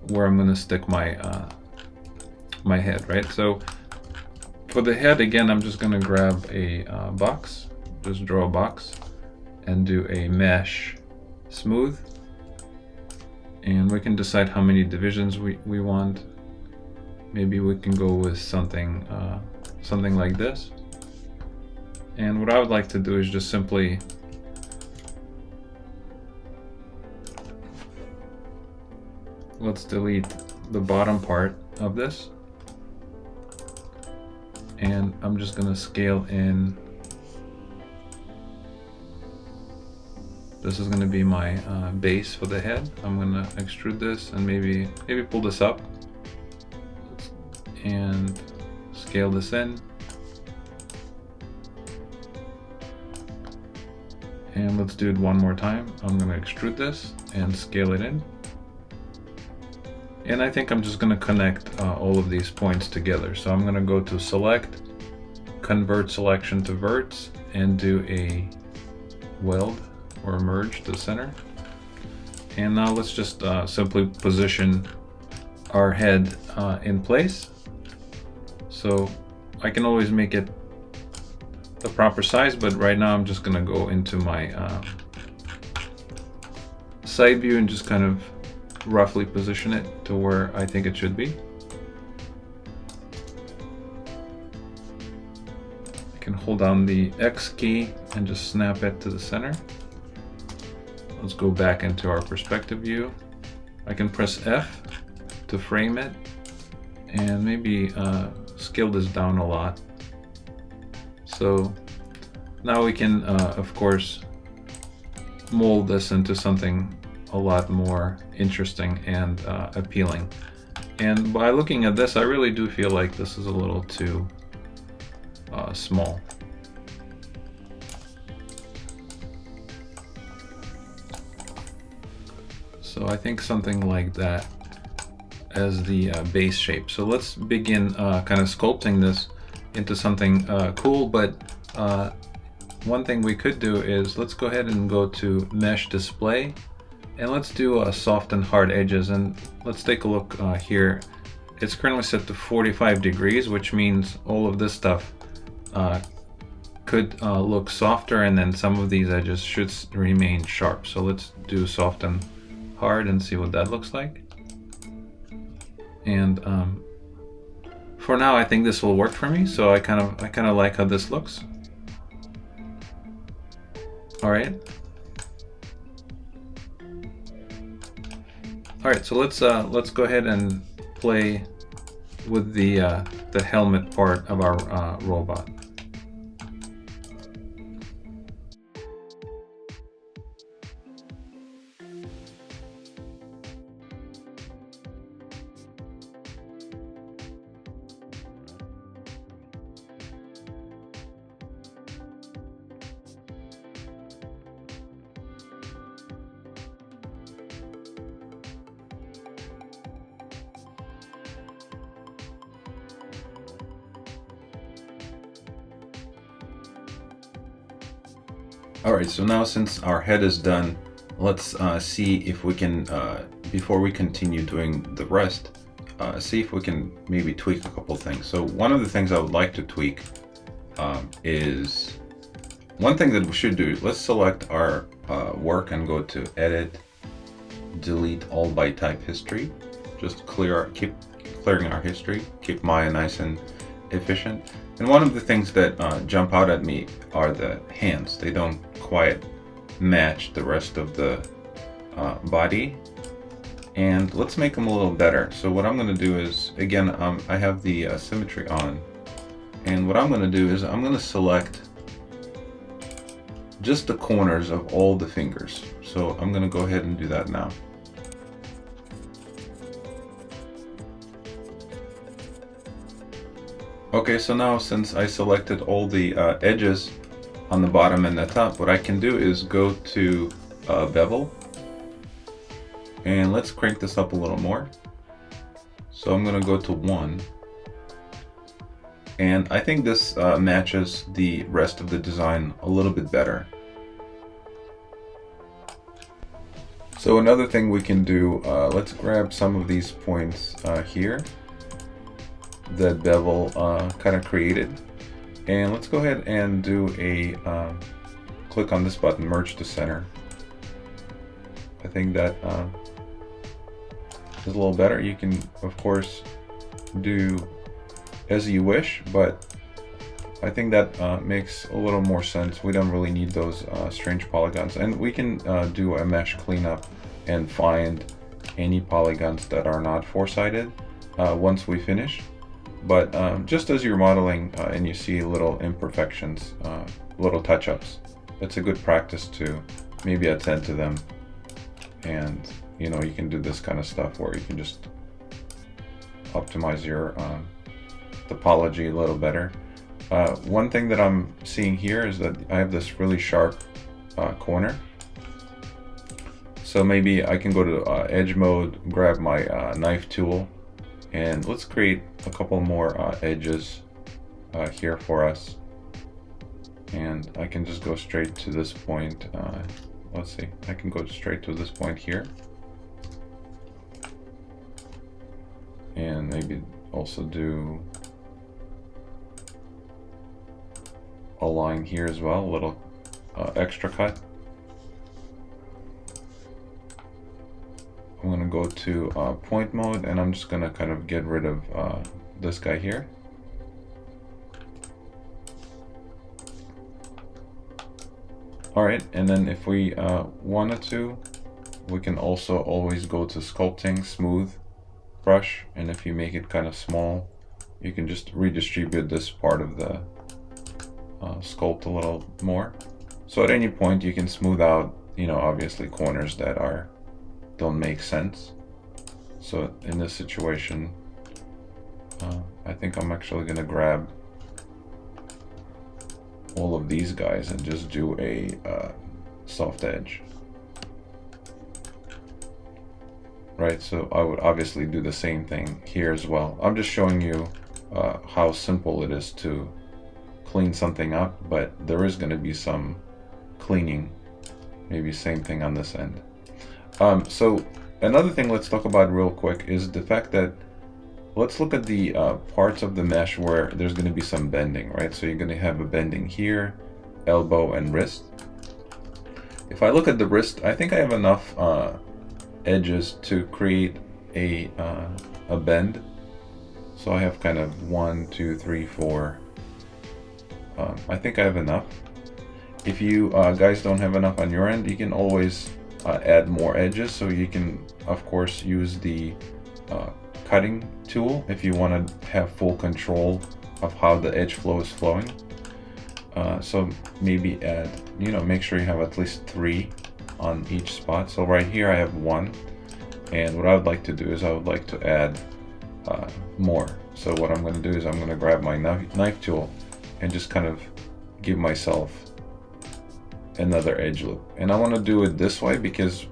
where I'm going to stick my my head, right? So for the head, again, I'm just going to grab a box, just draw a box, and do a mesh smooth. And we can decide how many divisions we want. Maybe we can go with something something like this. And what I would like to do is just simply let's delete the bottom part of this. And I'm just going to scale in. This is going to be my base for the head. I'm going to extrude this and maybe pull this up and scale this in. And let's do it one more time. I'm going to extrude this and scale it in. And I think I'm just going to connect all of these points together. So I'm going to go to select, convert selection to verts, and do a weld or merge to the center. And now let's just simply position our head in place. So I can always make it the proper size, but right now I'm just going to go into my side view and just kind of roughly position it to where I think it should be. I can hold down the X key and just snap it to the center. Let's go back into our perspective view. I can press F to frame it and maybe scale this down a lot. So now we can, of course, mold this into something a lot more interesting and appealing. And by looking at this, I really do feel like this is a little too small. So I think something like that as the base shape. So let's begin kind of sculpting this into something cool, but one thing we could do is let's go ahead and go to Mesh Display, and let's do soft and hard edges. And let's take a look here. It's currently set to 45 degrees, which means all of this stuff could look softer, and then some of these edges should remain sharp. So let's do soft and hard and see what that looks like. And for now, I think this will work for me. So I kind of like how this looks. All right. All right. So let's go ahead and play with the helmet part of our robot. Alright, so now since our head is done, let's see if we can, before we continue doing the rest, see if we can maybe tweak a couple things. So one of the things I would like to tweak is, one thing that we should do, let's select our work and go to Edit, Delete All by Type History. Just keep clearing our history, keep Maya nice and efficient. And one of the things that jump out at me are the hands. They don't quite match the rest of the body. And let's make them a little better. So what I'm going to do is, again, I have the symmetry on. And what I'm going to do is I'm going to select just the corners of all the fingers. So I'm going to go ahead and do that now. Okay, so now since I selected all the edges on the bottom and the top, what I can do is go to bevel, and let's crank this up a little more. So I'm gonna go to 1, and I think this matches the rest of the design a little bit better. So another thing we can do, let's grab some of these points here that bevel kind of created, and let's go ahead and do a click on this button, merge to center. I think that is a little better. You can of course do as you wish, but I think that makes a little more sense. We don't really need those strange polygons, and we can do a mesh cleanup and find any polygons that are not four-sided once we finish. But just as you're modeling and you see little imperfections, little touch-ups, it's a good practice to maybe attend to them. And you know, you can do this kind of stuff where you can just optimize your topology a little better. One thing that I'm seeing here is that I have this really sharp corner. So maybe I can go to edge mode, grab my knife tool, and let's create a couple more edges here for us. And I can just go straight to this point. Let's see, I can go straight to this point here. And maybe also do a line here as well, a little extra cut. I'm gonna go to point mode, and I'm just gonna kind of get rid of this guy here. All right, and then if we wanted to, we can also always go to sculpting, smooth brush, and if you make it kind of small, you can just redistribute this part of the sculpt a little more. So at any point you can smooth out, you know, obviously corners that don't make sense. So in this situation, I think I'm actually gonna grab all of these guys and just do a soft edge. Right, so I would obviously do the same thing here as well. I'm just showing you how simple it is to clean something up, but there is going to be some cleaning. Maybe same thing on this end. So another thing let's talk about real quick is the fact that let's look at the parts of the mesh where there's going to be some bending, right? So you're going to have a bending here, elbow and wrist. If I look at the wrist, I think I have enough edges to create a bend. So I have kind of 1, 2, 3, 4. I think I have enough. If you guys don't have enough on your end, you can always add more edges. So you can, of course, use the cutting tool if you want to have full control of how the edge flow is flowing. So maybe add, you know, make sure you have at least 3 on each spot. So right here I have 1, and what I would like to do is I would like to add more. So what I'm going to do is I'm going to grab my knife tool and just kind of give myself another edge loop. And I want to do it this way because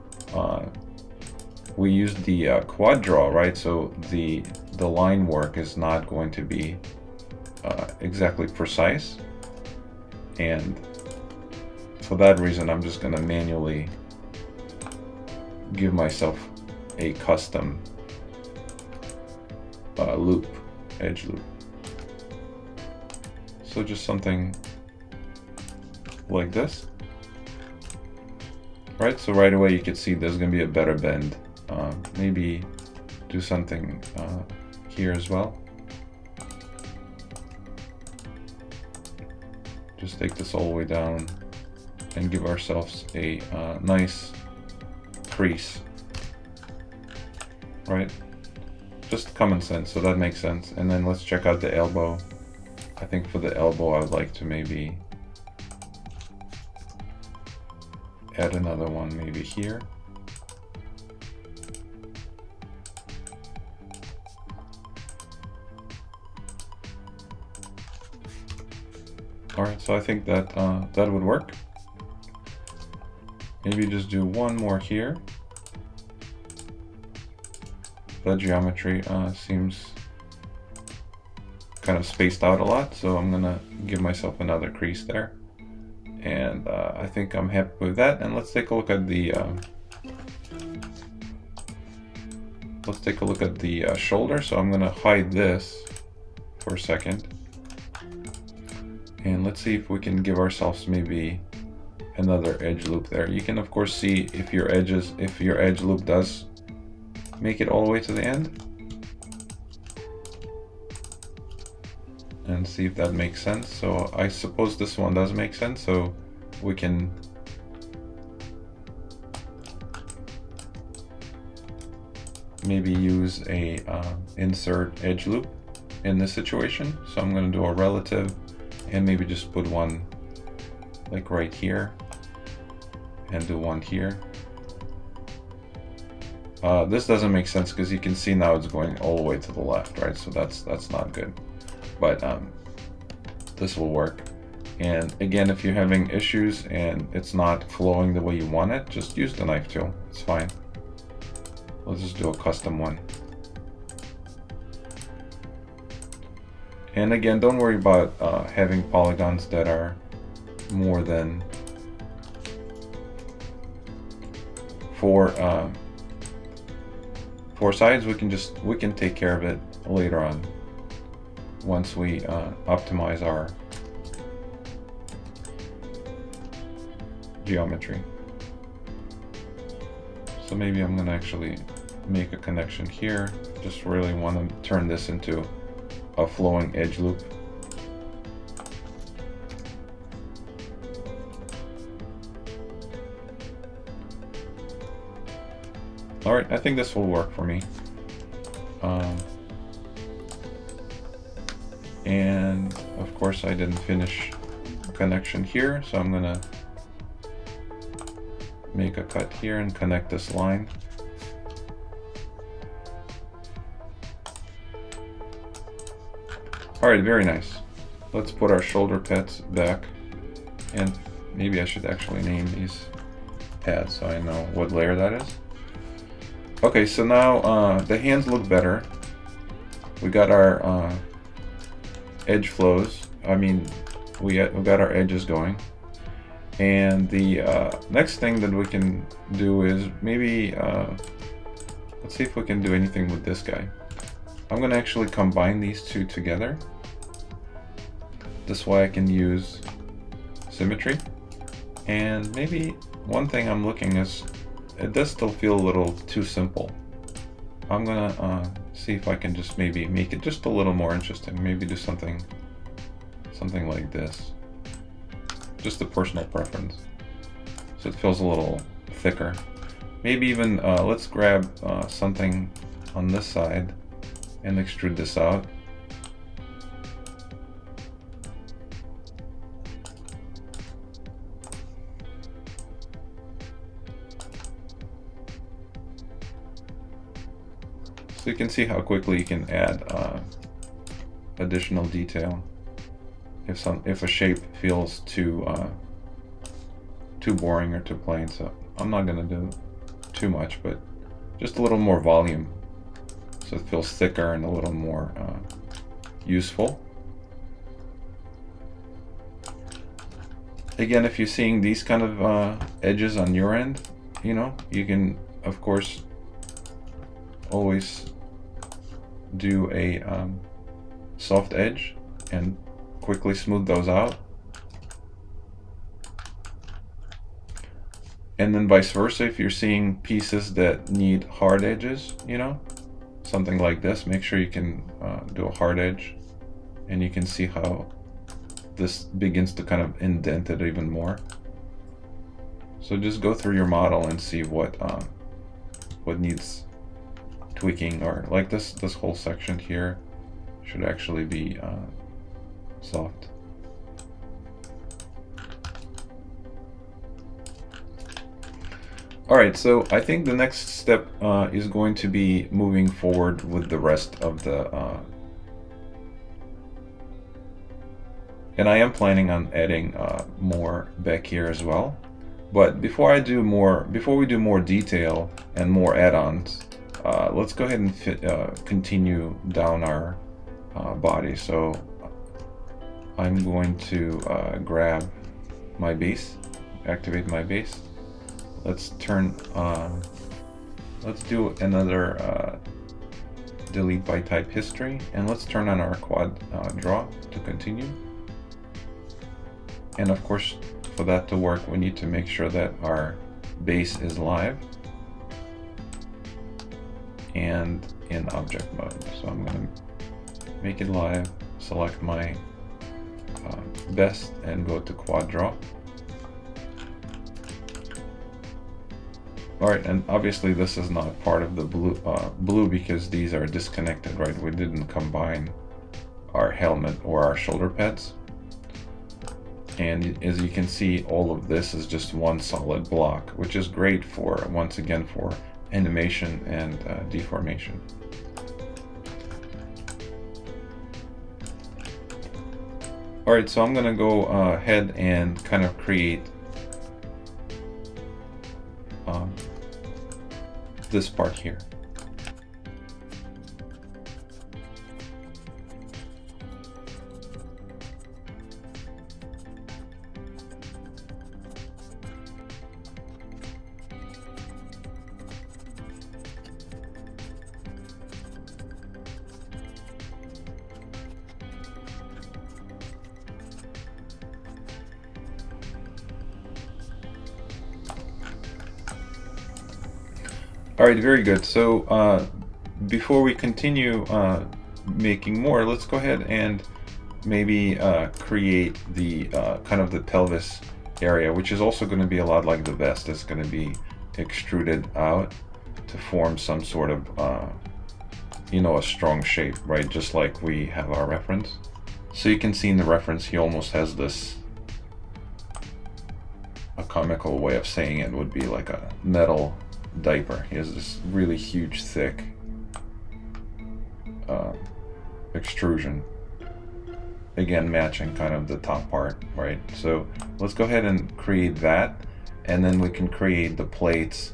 we use the quad draw, right? So the line work is not going to be exactly precise, and for that reason I'm just going to manually give myself a custom loop, edge loop. So just something like this, right? So right away you can see there's going to be a better bend. Maybe do something here as well. Just take this all the way down and give ourselves a nice crease, right? Just common sense, so that makes sense. And then let's check out the elbow. I think for the elbow I would like to maybe add another one maybe here. All right, so I think that that would work. Maybe just do one more here. The geometry seems kind of spaced out a lot, so I'm gonna give myself another crease there. And I think I'm happy with that. And let's take a look at the shoulder. So I'm gonna hide this for a second, and let's see if we can give ourselves maybe another edge loop there. You can of course see if your edge loop does make it all the way to the end, and see if that makes sense. So I suppose this one does make sense, so we can maybe use a insert edge loop in this situation. So I'm going to do a relative and maybe just put one like right here and do one here. This doesn't make sense because you can see now it's going all the way to the left, right? So that's not good, but this will work. And again, if you're having issues and it's not flowing the way you want it, just use the knife tool. It's fine. Let's just do a custom one. And again, don't worry about having polygons that are more than four sides. We can take care of it later on once we optimize our geometry. So maybe I'm gonna actually make a connection here. Just really want to turn this into a flowing edge loop. All right, I think this will work for me. And of course I didn't finish a connection here, so I'm gonna make a cut here and connect this line. All right, very nice. Let's put our shoulder pads back, and maybe I should actually name these pads so I know what layer that is. Okay, so now the hands look better. We got our edge flows. I mean, we got our edges going. And the next thing that we can do is maybe, let's see if we can do anything with this guy. I'm gonna actually combine these two together. This way I can use symmetry. And maybe one thing I'm looking is, it does still feel a little too simple. I'm gonna see if I can just maybe make it just a little more interesting. Maybe do something like this. Just a personal preference. So it feels a little thicker. Maybe even, let's grab something on this side and extrude this out. So you can see how quickly you can add additional detail if a shape feels too boring or too plain. So I'm not gonna do too much, but just a little more volume, so it feels thicker and a little more useful. Again, if you're seeing these kind of edges on your end, you know, you can of course always do a soft edge and quickly smooth those out. And then vice versa, if you're seeing pieces that need hard edges, you know, something like this, make sure you can do a hard edge, and you can see how this begins to kind of indent it even more. So just go through your model and see what needs tweaking, or like this whole section here should actually be soft. All right, so I think the next step is going to be moving forward with the rest of the And I am planning on adding more back here as well. But before we do more detail and more add-ons, let's go ahead and continue down our body. So I'm going to grab my base, activate my base. Let's do another delete by type history, and let's turn on our quad draw to continue. And of course, for that to work, we need to make sure that our base is live and in object mode. So I'm going to make it live, select my best, and go to quad draw. Alright, and obviously this is not part of the blue because these are disconnected, right? We didn't combine our helmet or our shoulder pads. And as you can see, all of this is just one solid block, which is great for, once again, for animation and deformation. Alright, so I'm going to go ahead and kind of create this part here. All right, very good. So before we continue making more, let's go ahead and maybe create the kind of the pelvis area, which is also going to be a lot like the vest. It's going to be extruded out to form some sort of, you know, a strong shape, right? Just like we have our reference. So you can see in the reference, he almost has this, a comical way of saying it would be like a metal diaper. He has this really huge, thick extrusion, again matching kind of the top part, right? So let's go ahead and create that, and then we can create the plates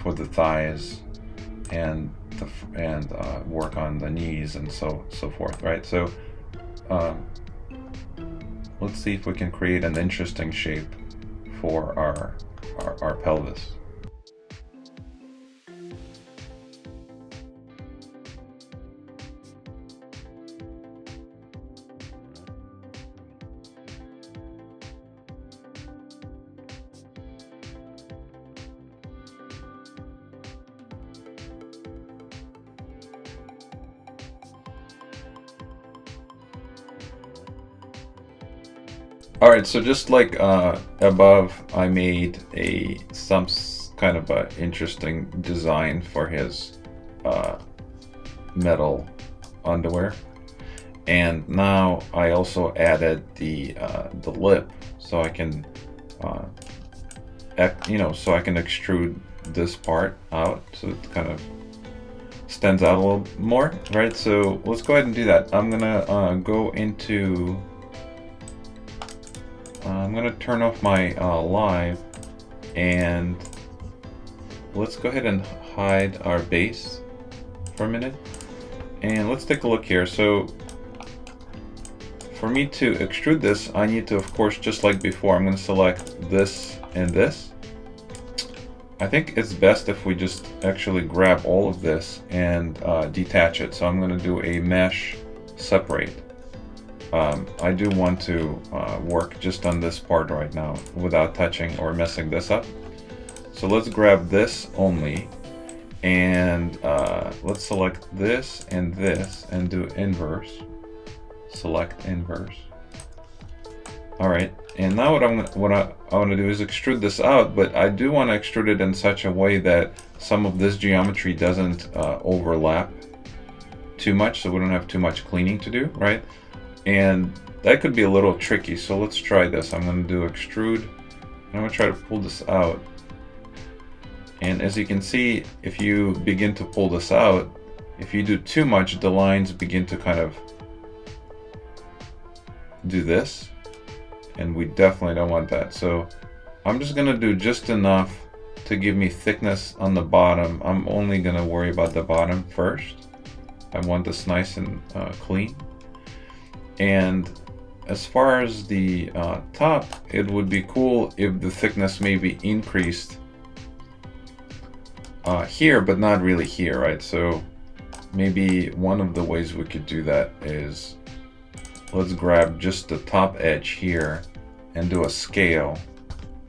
for the thighs and work on the knees and so forth, right? So let's see if we can create an interesting shape for our pelvis. All right, so just like above, I made some kind of a interesting design for his metal underwear, and now I also added the lip, so I can, you know, so I can extrude this part out, so it kind of stands out a little more, right? So let's go ahead and do that. I'm gonna go into. I'm going to turn off my live, and let's go ahead and hide our base for a minute, and let's take a look here. So for me to extrude this, I need to, of course, just like before, I'm going to select this and this. I think it's best if we just actually grab all of this and detach it. So I'm going to do a mesh separate. I do want to work just on this part right now without touching or messing this up. So let's grab this only, and let's select this and do inverse. Select inverse. All right, and now what I want to do is extrude this out, but I do want to extrude it in such a way that some of this geometry doesn't overlap too much, so we don't have too much cleaning to do, right? And that could be a little tricky, so let's try this. I'm going to do extrude, and I'm going to try to pull this out. And as you can see, if you begin to pull this out, if you do too much, the lines begin to kind of do this, and we definitely don't want that. So I'm just gonna do just enough to give me thickness on the bottom. I'm only gonna worry about the bottom first. I want this nice and clean. And as far as the top, it would be cool if the thickness maybe increased here, but not really here, right? So maybe one of the ways we could do that is, let's grab just the top edge here and do a scale.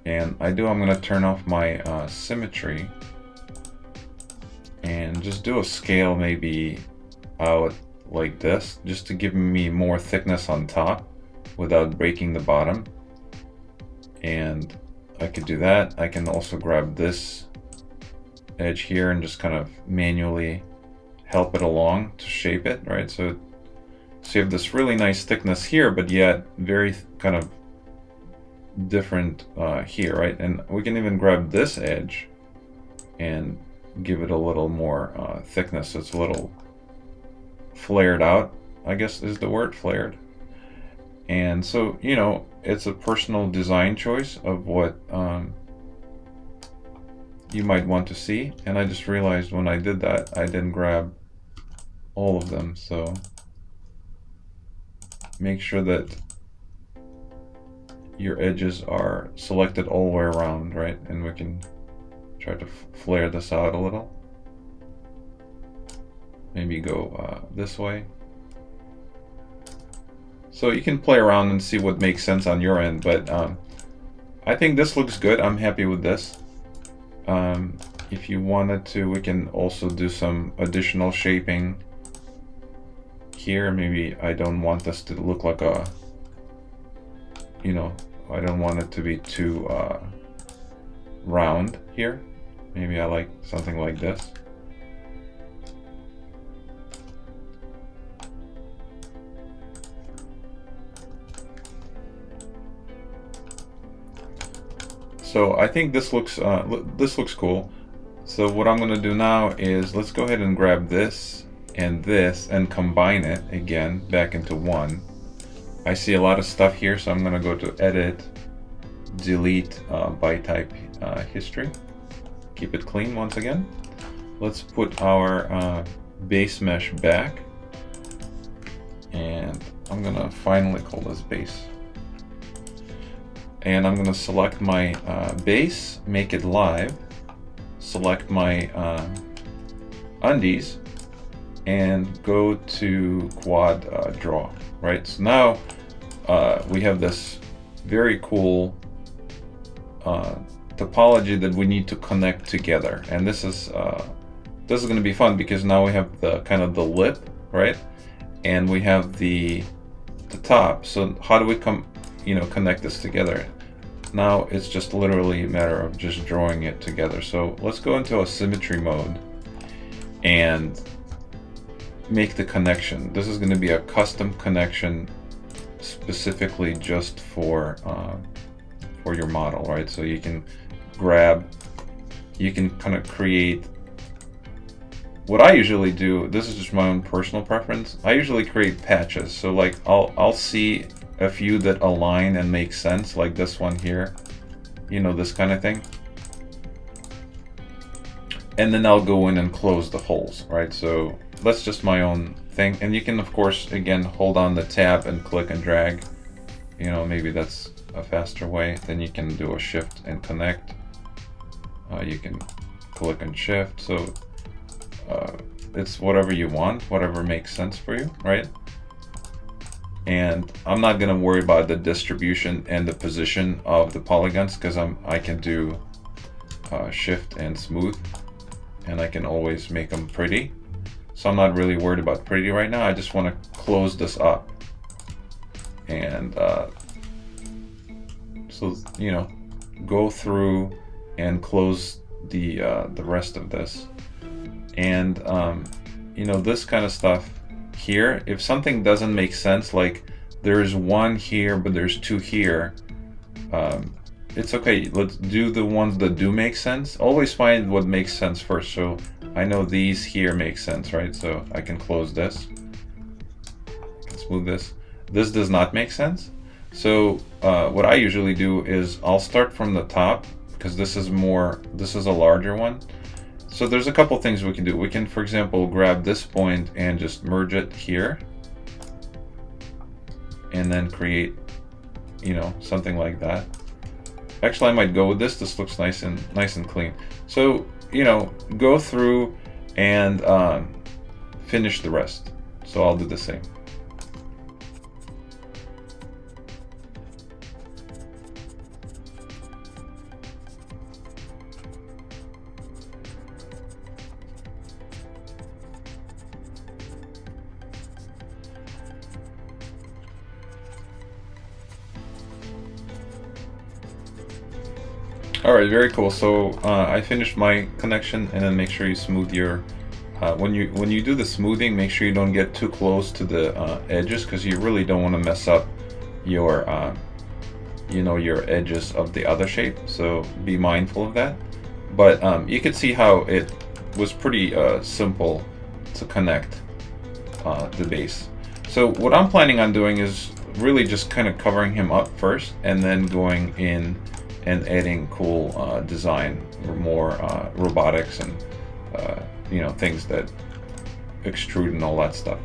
And I'm going to turn off my symmetry and just do a scale maybe out like this, just to give me more thickness on top without breaking the bottom. And I could do that. I can also grab this edge here and just kind of manually help it along to shape it, right? So you have this really nice thickness here, but yet very kind of different here, right? And we can even grab this edge and give it a little more thickness. So it's a little flared out, I guess is the word, flared. And so, you know, it's a personal design choice of what you might want to see. And I just realized when I did that, I didn't grab all of them. So make sure that your edges are selected all the way around, right? And we can try to flare this out a little. Maybe go this way. So you can play around and see what makes sense on your end, but I think this looks good. I'm happy with this. If you wanted to, we can also do some additional shaping here. Maybe I don't want this to look like a, you know, I don't want it to be too round here. Maybe I like something like this. So I think this looks cool. So what I'm going to do now is, let's go ahead and grab this and combine it again back into one. I see a lot of stuff here, so I'm going to go to Edit, Delete by Type History. Keep it clean once again. Let's put our base mesh back, and I'm going to finally call this base. And I'm going to select my base, make it live, select my undies, and go to quad draw, right? So now we have this very cool topology that we need to connect together. And this is going to be fun, because now we have the kind of the lip, right? And we have the top. So how do we connect this together? Now it's just literally a matter of just drawing it together. So let's go into a symmetry mode and make the connection. This is going to be a custom connection specifically just for your model, right? So you can kind of create. What I usually do, this is just my own personal preference, I usually create patches. So like I'll see a few that align and make sense, like this one here, you know, this kind of thing. And then I'll go in and close the holes, right? So that's just my own thing. And you can, of course, again, hold on the tab and click and drag. You know, maybe that's a faster way. Then you can do a shift and connect. You can click and shift. So it's whatever you want, whatever makes sense for you, right? And I'm not going to worry about the distribution and the position of the polygons, because I can do shift and smooth, and I can always make them pretty. So I'm not really worried about pretty right now. I just want to close this up, and so, you know, go through and close the rest of this. And you know, this kind of stuff here, if something doesn't make sense, like there's one here but there's two here, it's okay. Let's do the ones that do make sense. Always find what makes sense first. So I know these here make sense, right? So I can close this, I can smooth this. This does not make sense, So what I usually do is I'll start from the top, because this is a larger one. So there's a couple things we can do. We can, for example, grab this point and just merge it here, and then create, something like that. Actually, I might go with this. This looks nice and clean. So, go through and finish the rest. So I'll do the same. All right, very cool. So I finished my connection, and then make sure you smooth your. When you do the smoothing, make sure you don't get too close to the edges, because you really don't want to mess up your your edges of the other shape. So be mindful of that. But you can see how it was pretty simple to connect the base. So what I'm planning on doing is really just kind of covering him up first, and then going in and adding cool design, or more robotics, and things that extrude and all that stuff.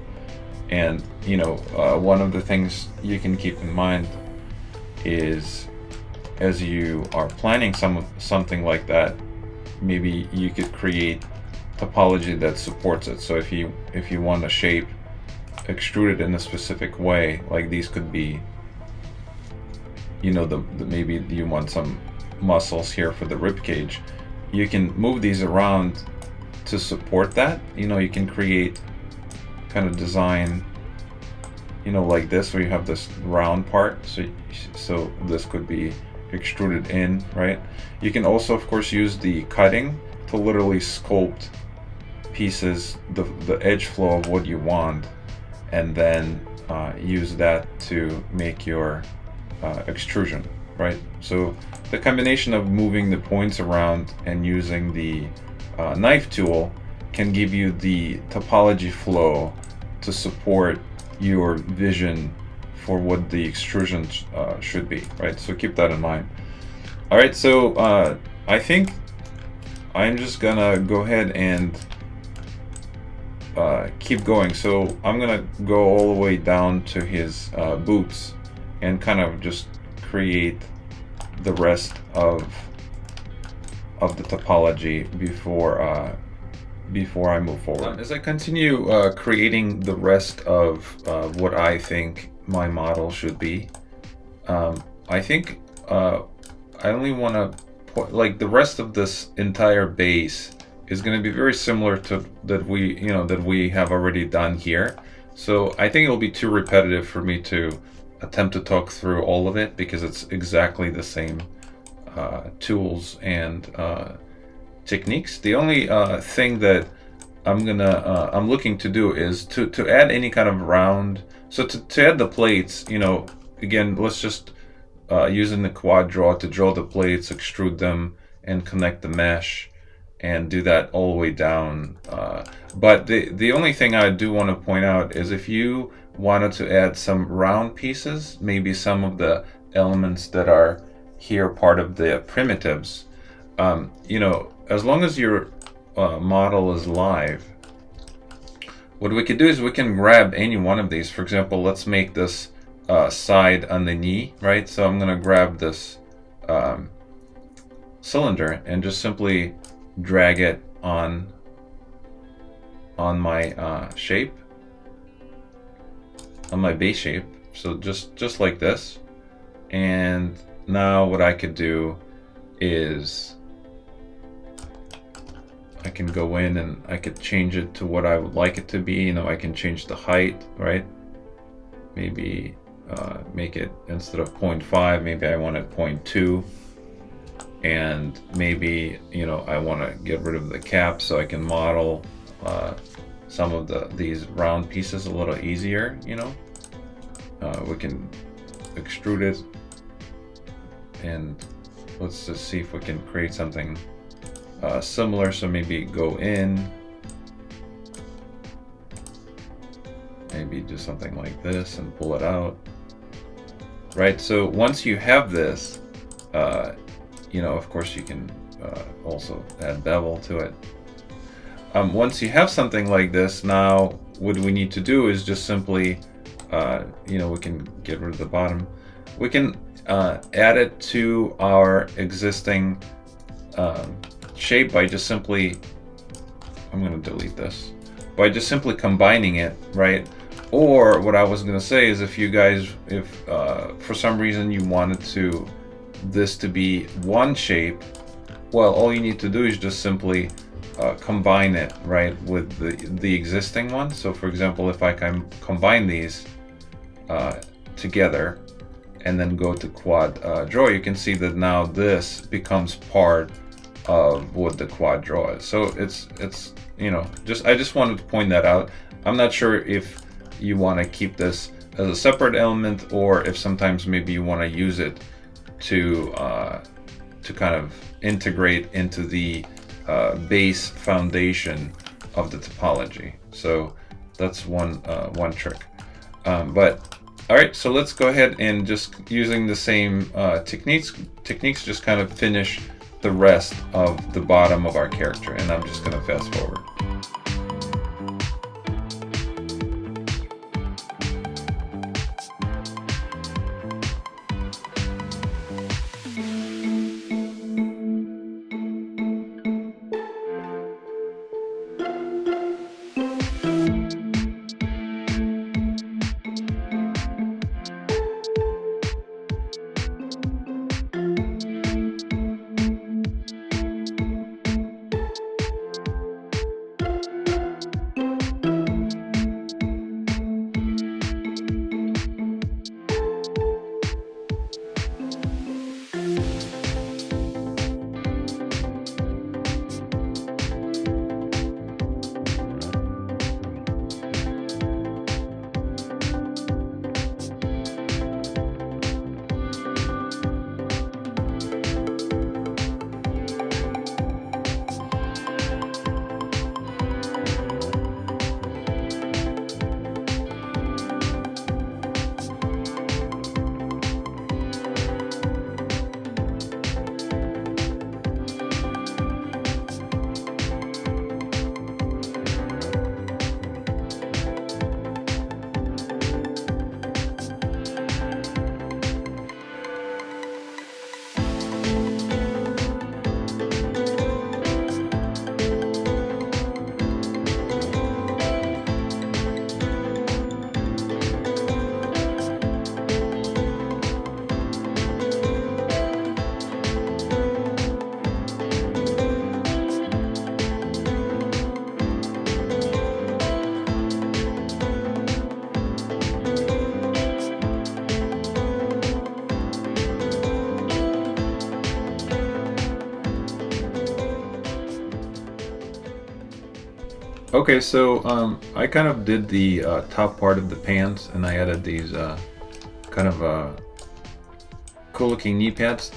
And one of the things you can keep in mind is, as you are planning something like that, maybe you could create topology that supports it. So if you want a shape extruded in a specific way, like these could be, maybe you want some muscles here for the rib cage, you can move these around to support that. You can create kind of design, like this, where you have this round part. So this could be extruded in, right? You can also, of course, use the cutting to literally sculpt pieces, the edge flow of what you want, and then use that to make your extrusion, right? So the combination of moving the points around and using the knife tool can give you the topology flow to support your vision for what the extrusion should be, right? So keep that in mind. All right, so I think I'm just gonna go ahead and keep going. So I'm gonna go all the way down to his boots, and kind of just create the rest of the topology before I move forward. As I continue creating the rest of what I think my model should be, I think I only want to put, like, the rest of this entire base is going to be very similar to that we have already done here. So I think it'll be too repetitive for me to attempt to talk through all of it, because it's exactly the same tools and techniques. The only thing that I'm looking to do is to add any kind of round. So to add the plates, again, let's just using the quad draw to draw the plates, extrude them, and connect the mesh, and do that all the way down. But the only thing I do want to point out is, if you wanted to add some round pieces, maybe some of the elements that are here part of the primitives, as long as your model is live, what we could do is we can grab any one of these. For example, let's make this side on the knee, right? So I'm going to grab this cylinder and just simply drag it on my shape, on my base shape. So just like this. And now what I could do is I can go in and I could change it to what I would like it to be. I can change the height, right? Maybe make it, instead of 0.5, maybe I want it 0.2. And maybe, I want to get rid of the cap, so I can model some of these round pieces a little easier. We can extrude it, and let's just see if we can create something similar. So maybe go in, maybe do something like this and pull it out. right? So once you have this, you know, of course you can also add bevel to it. Once you have something like this, now what we need to do is just simply, you know, we can get rid of the bottom. We can add it to our existing shape by just simply, I'm going to delete this, by just simply combining it, right? Or what I was going to say is if you guys, if for some reason you wanted this to be one shape, well, all you need to do is just simply combine it, right, with the existing one. So for example, if I can combine these together and then go to quad draw, you can see that now this becomes part of what the quad draw is. So it's you know, I just wanted to point that out. I'm not sure if you want to keep this as a separate element, or if sometimes maybe you want to use it to kind of integrate into the base foundation of the topology. So that's one trick. But all right, so let's go ahead and just using the same techniques just kind of finish the rest of the bottom of our character. And I'm just going to fast forward. Okay, so I kind of did the top part of the pants, and I added these kind of cool looking knee pads,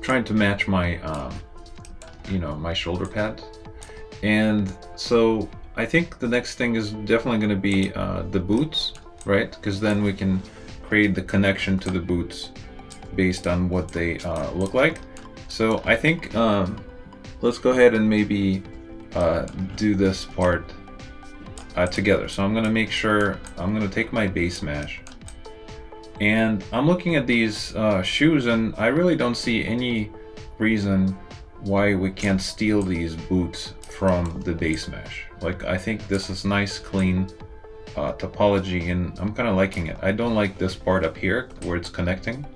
trying to match my you know, my shoulder pads. And so I think the next thing is definitely going to be the boots, right? Because then we can create the connection to the boots based on what they look like. So I think let's go ahead and maybe do this part together. So I'm going to make sure, I'm going to take my base mesh, and I'm looking at these shoes, and I really don't see any reason why we can't steal these boots from the base mesh. Like, I think this is nice, clean topology, and I'm kind of liking it. I don't like this part up here where it's connecting,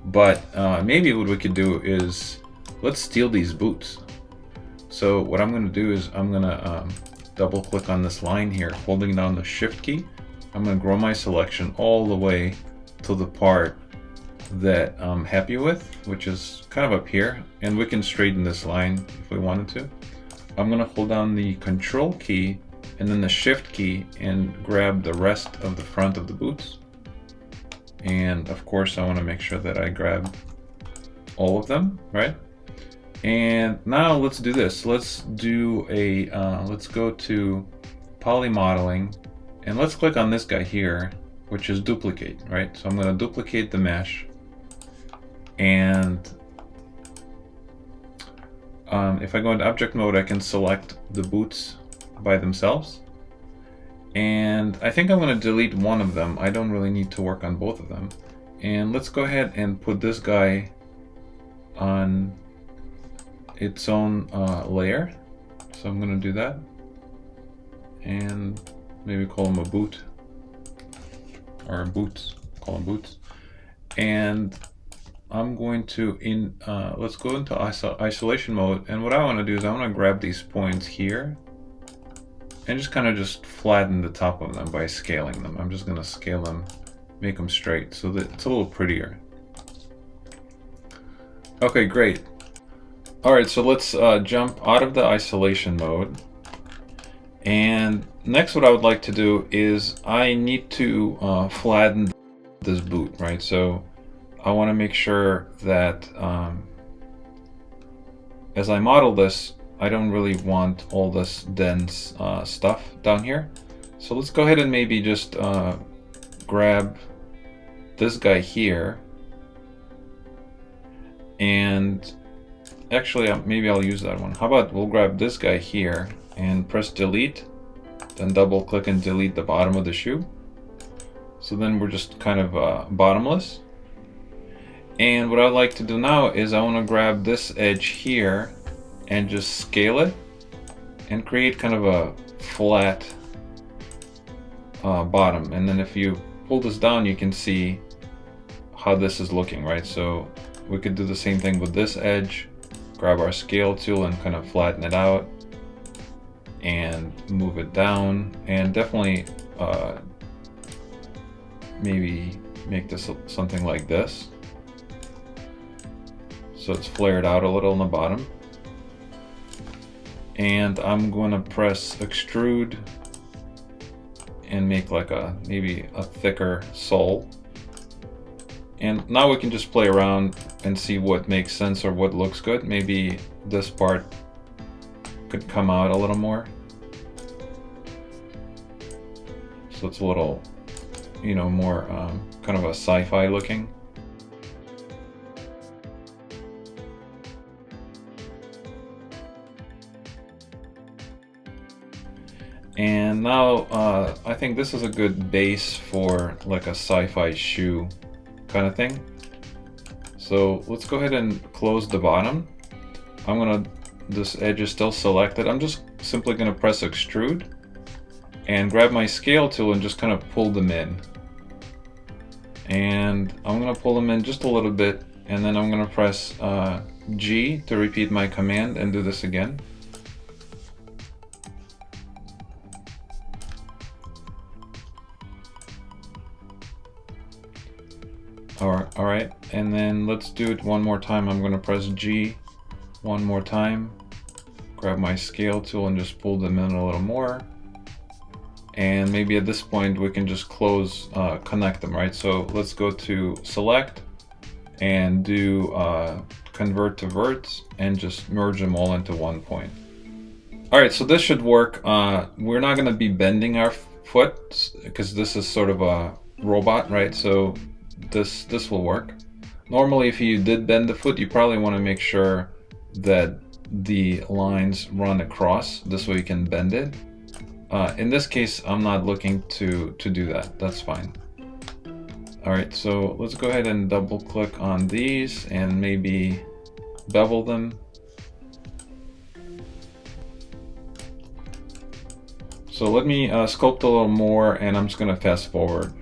but maybe what we could do is let's steal these boots. So what I'm going to do is I'm going to double click on this line here, holding down the shift key. I'm going to grow my selection all the way to the part that I'm happy with, which is kind of up here, and we can straighten this line if we wanted to. I'm going to hold down the control key and then the shift key and grab the rest of the front of the boots. And of course I want to make sure that I grab all of them, right? And now let's do this. Let's do let's go to poly modeling, and let's click on this guy here, which is duplicate, right? So I'm going to duplicate the mesh, and if I go into object mode, I can select the boots by themselves. And I think I'm going to delete one of them. I don't really need to work on both of them. And let's go ahead and put this guy on its own layer. So I'm going to do that. And maybe call him a boot. Or boots. Call them boots. And I'm going to, let's go into isolation mode. And what I want to do is I want to grab these points here and just kind of just flatten the top of them by scaling them. I'm just going to scale them, make them straight so that it's a little prettier. Okay, great. All right, so let's jump out of the isolation mode. And next what I would like to do is I need to flatten this boot, right? So I want to make sure that as I model this, I don't really want all this dense stuff down here. So let's go ahead and maybe just grab this guy here. And actually, maybe I'll use that one. How about we'll grab this guy here and press delete, then double click and delete the bottom of the shoe. So then we're just kind of bottomless. And what I'd like to do now is I want to grab this edge here and just scale it and create kind of a flat bottom. And then if you pull this down, you can see how this is looking, right? So we could do the same thing with this edge, grab our scale tool and kind of flatten it out and move it down, and definitely maybe make this something like this. So it's flared out a little on the bottom. And I'm going to press extrude and make like maybe a thicker sole. And now we can just play around and see what makes sense or what looks good. Maybe this part could come out a little more. So it's a little, you know, more kind of a sci-fi looking. And now I think this is a good base for like a sci-fi shoe kind of thing. So let's go ahead and close the bottom. This edge is still selected. I'm just simply gonna press extrude and grab my scale tool and just kind of pull them in. And I'm gonna pull them in just a little bit, and then I'm gonna press G to repeat my command and do this again. All right, and then let's do it one more time. I'm going to press G one more time, grab my scale tool and just pull them in a little more. And maybe at this point we can just connect them, right? So let's go to select and do convert to verts and just merge them all into one point. All right, so this should work. We're not going to be bending our foot because this is sort of a robot, right? So this will work. Normally, if you did bend the foot, you probably want to make sure that the lines run across. This way you can bend it. In this case, I'm not looking to do that. That's fine. All right, so let's go ahead and double click on these and maybe bevel them. So let me sculpt a little more, and I'm just going to fast forward.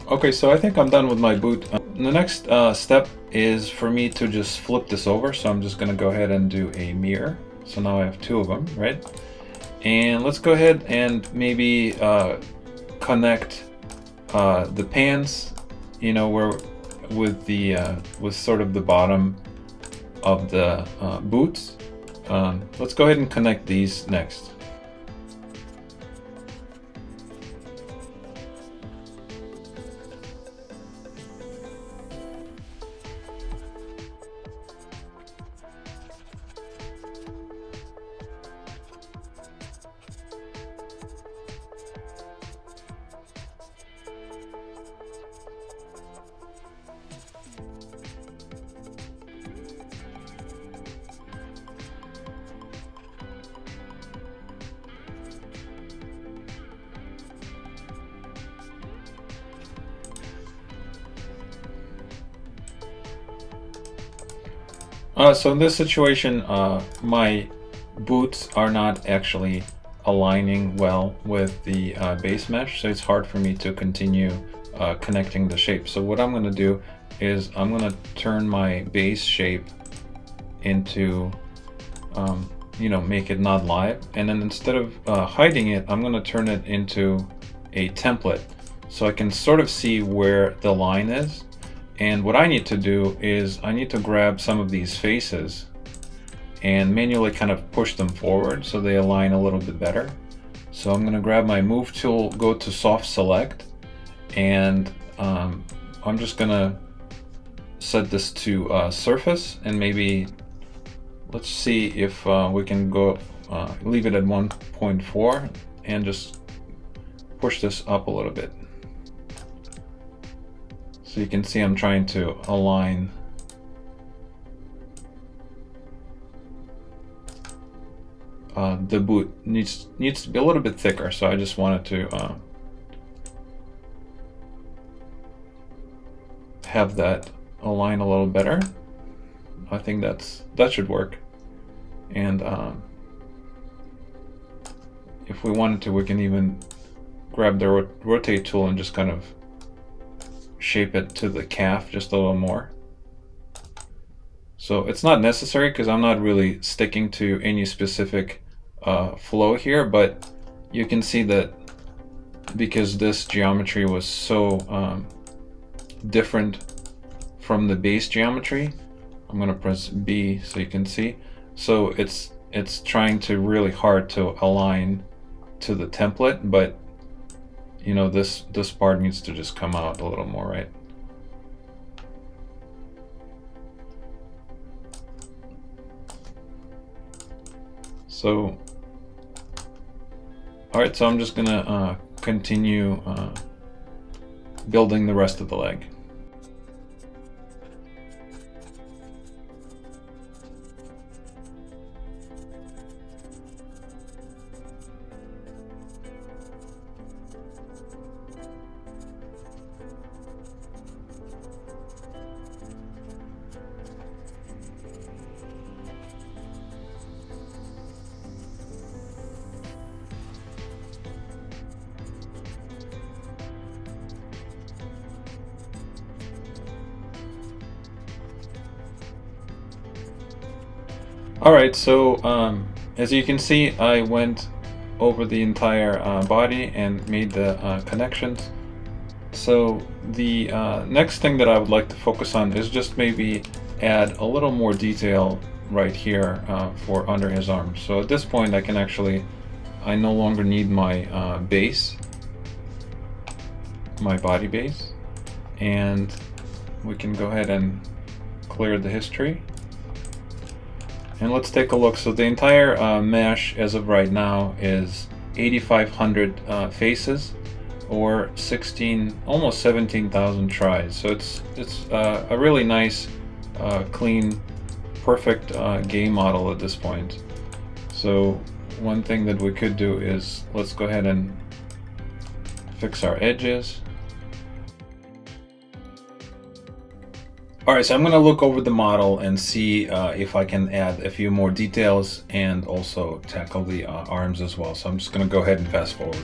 Okay, so I think I'm done with my boot. The next step is for me to just flip this over. So I'm just gonna go ahead and do a mirror. So now I have two of them, right? And let's go ahead and maybe connect the pans, you know, where with the with sort of the bottom of the boots. Let's go ahead and connect these next. So in this situation, my boots are not actually aligning well with the base mesh, so it's hard for me to continue connecting the shape. So what I'm going to do is I'm going to turn my base shape into, you know, make it not live, and then instead of hiding it, I'm going to turn it into a template so I can sort of see where the line is. And what I need to do is I need to grab some of these faces and manually kind of push them forward so they align a little bit better. So I'm going to grab my move tool, go to soft select, and I'm just going to set this to surface, and maybe let's see if we can go leave it at 1.4 and just push this up a little bit. So you can see I'm trying to align the boot needs to be a little bit thicker, so I just wanted to have that align a little better. I think that should work. And if we wanted to, we can even grab the rotate tool and just kind of shape it to the calf just a little more. So it's not necessary because I'm not really sticking to any specific flow here, but you can see that because this geometry was so different from the base geometry, I'm going to press B so you can see. So it's trying to really hard to align to the template, but you know, this part needs to just come out a little more, right? So, all right, so I'm just gonna continue building the rest of the leg. Alright, so as you can see, I went over the entire body and made the connections. So the next thing that I would like to focus on is just maybe add a little more detail right here for under his arm. So at this point I can actually, I no longer need my base, my body base, and we can go ahead and clear the history. And let's take a look. So the entire mesh as of right now is 8,500 faces, or 16, almost 17,000 tries. So it's a really nice, clean, perfect game model at this point. So one thing that we could do is let's go ahead and fix our edges. Alright, so I'm going to look over the model and see if I can add a few more details and also tackle the arms as well. So I'm just going to go ahead and fast forward.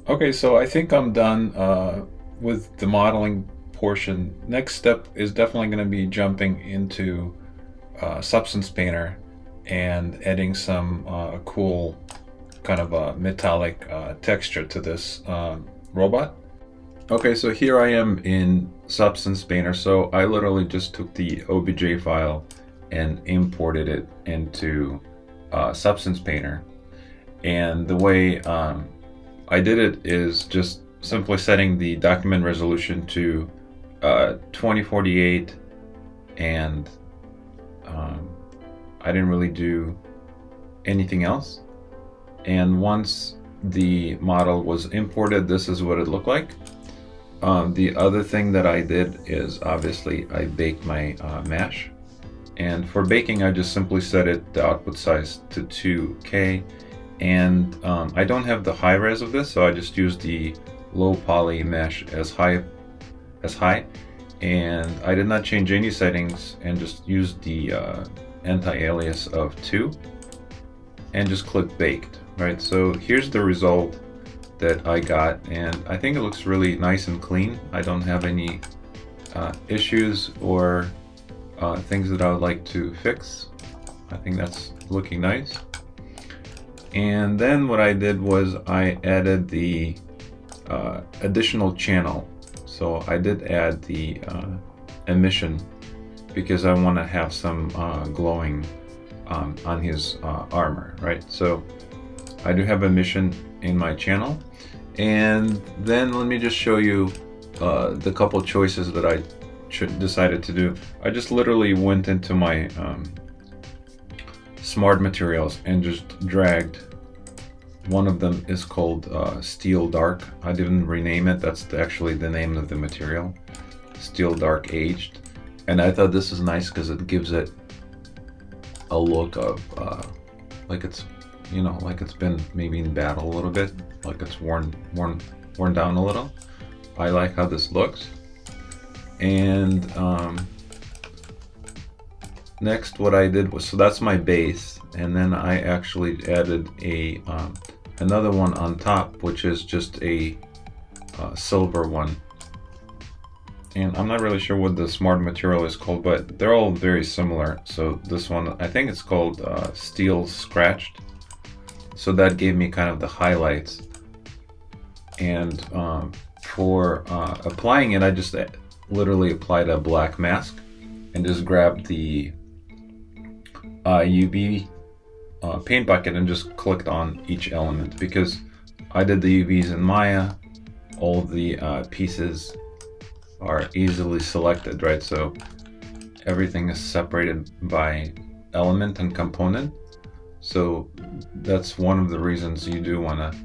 Okay, so I think I'm done with the modeling portion. Next step is definitely going to be jumping into Substance Painter and adding some cool kind of a metallic texture to this robot. Okay, so here I am in Substance Painter. So I literally just took the OBJ file and imported it into Substance Painter. And the way I did it is just simply setting the document resolution to 2048, and I didn't really do anything else. And once the model was imported, this is what it looked like. The other thing that I did is obviously I baked my mesh, and for baking I just simply set it the output size to 2K, and I don't have the high res of this, so I just used the low poly mesh as high, and I did not change any settings and just used the anti-alias of 2 and just click baked. Right, so here's the result that I got, and I think it looks really nice and clean. I don't have any issues or things that I would like to fix. I think that's looking nice. And then what I did was I added the additional channel. So I did add the emission because I want to have some glowing on his armor, right? So I do have emission in my channel. And then let me just show you the couple choices that I decided to do. I just literally went into my smart materials and just dragged. One of them is called Steel Dark. I didn't rename it. That's actually the name of the material, Steel Dark Aged. And I thought this is nice because it gives it a look of like it's, you know, like it's been maybe in battle a little bit, like it's worn down a little. I like how this looks. And next what I did was, so that's my base, and then I actually added a another one on top, which is just a silver one. And I'm not really sure what the smart material is called, but they're all very similar. So this one, I think it's called Steel Scratched. So that gave me kind of the highlights. And for applying it, I just literally applied a black mask and just grabbed the UV paint bucket and just clicked on each element, because I did the UVs in Maya. All the pieces are easily selected, right? So everything is separated by element and component. So that's one of the reasons you do want to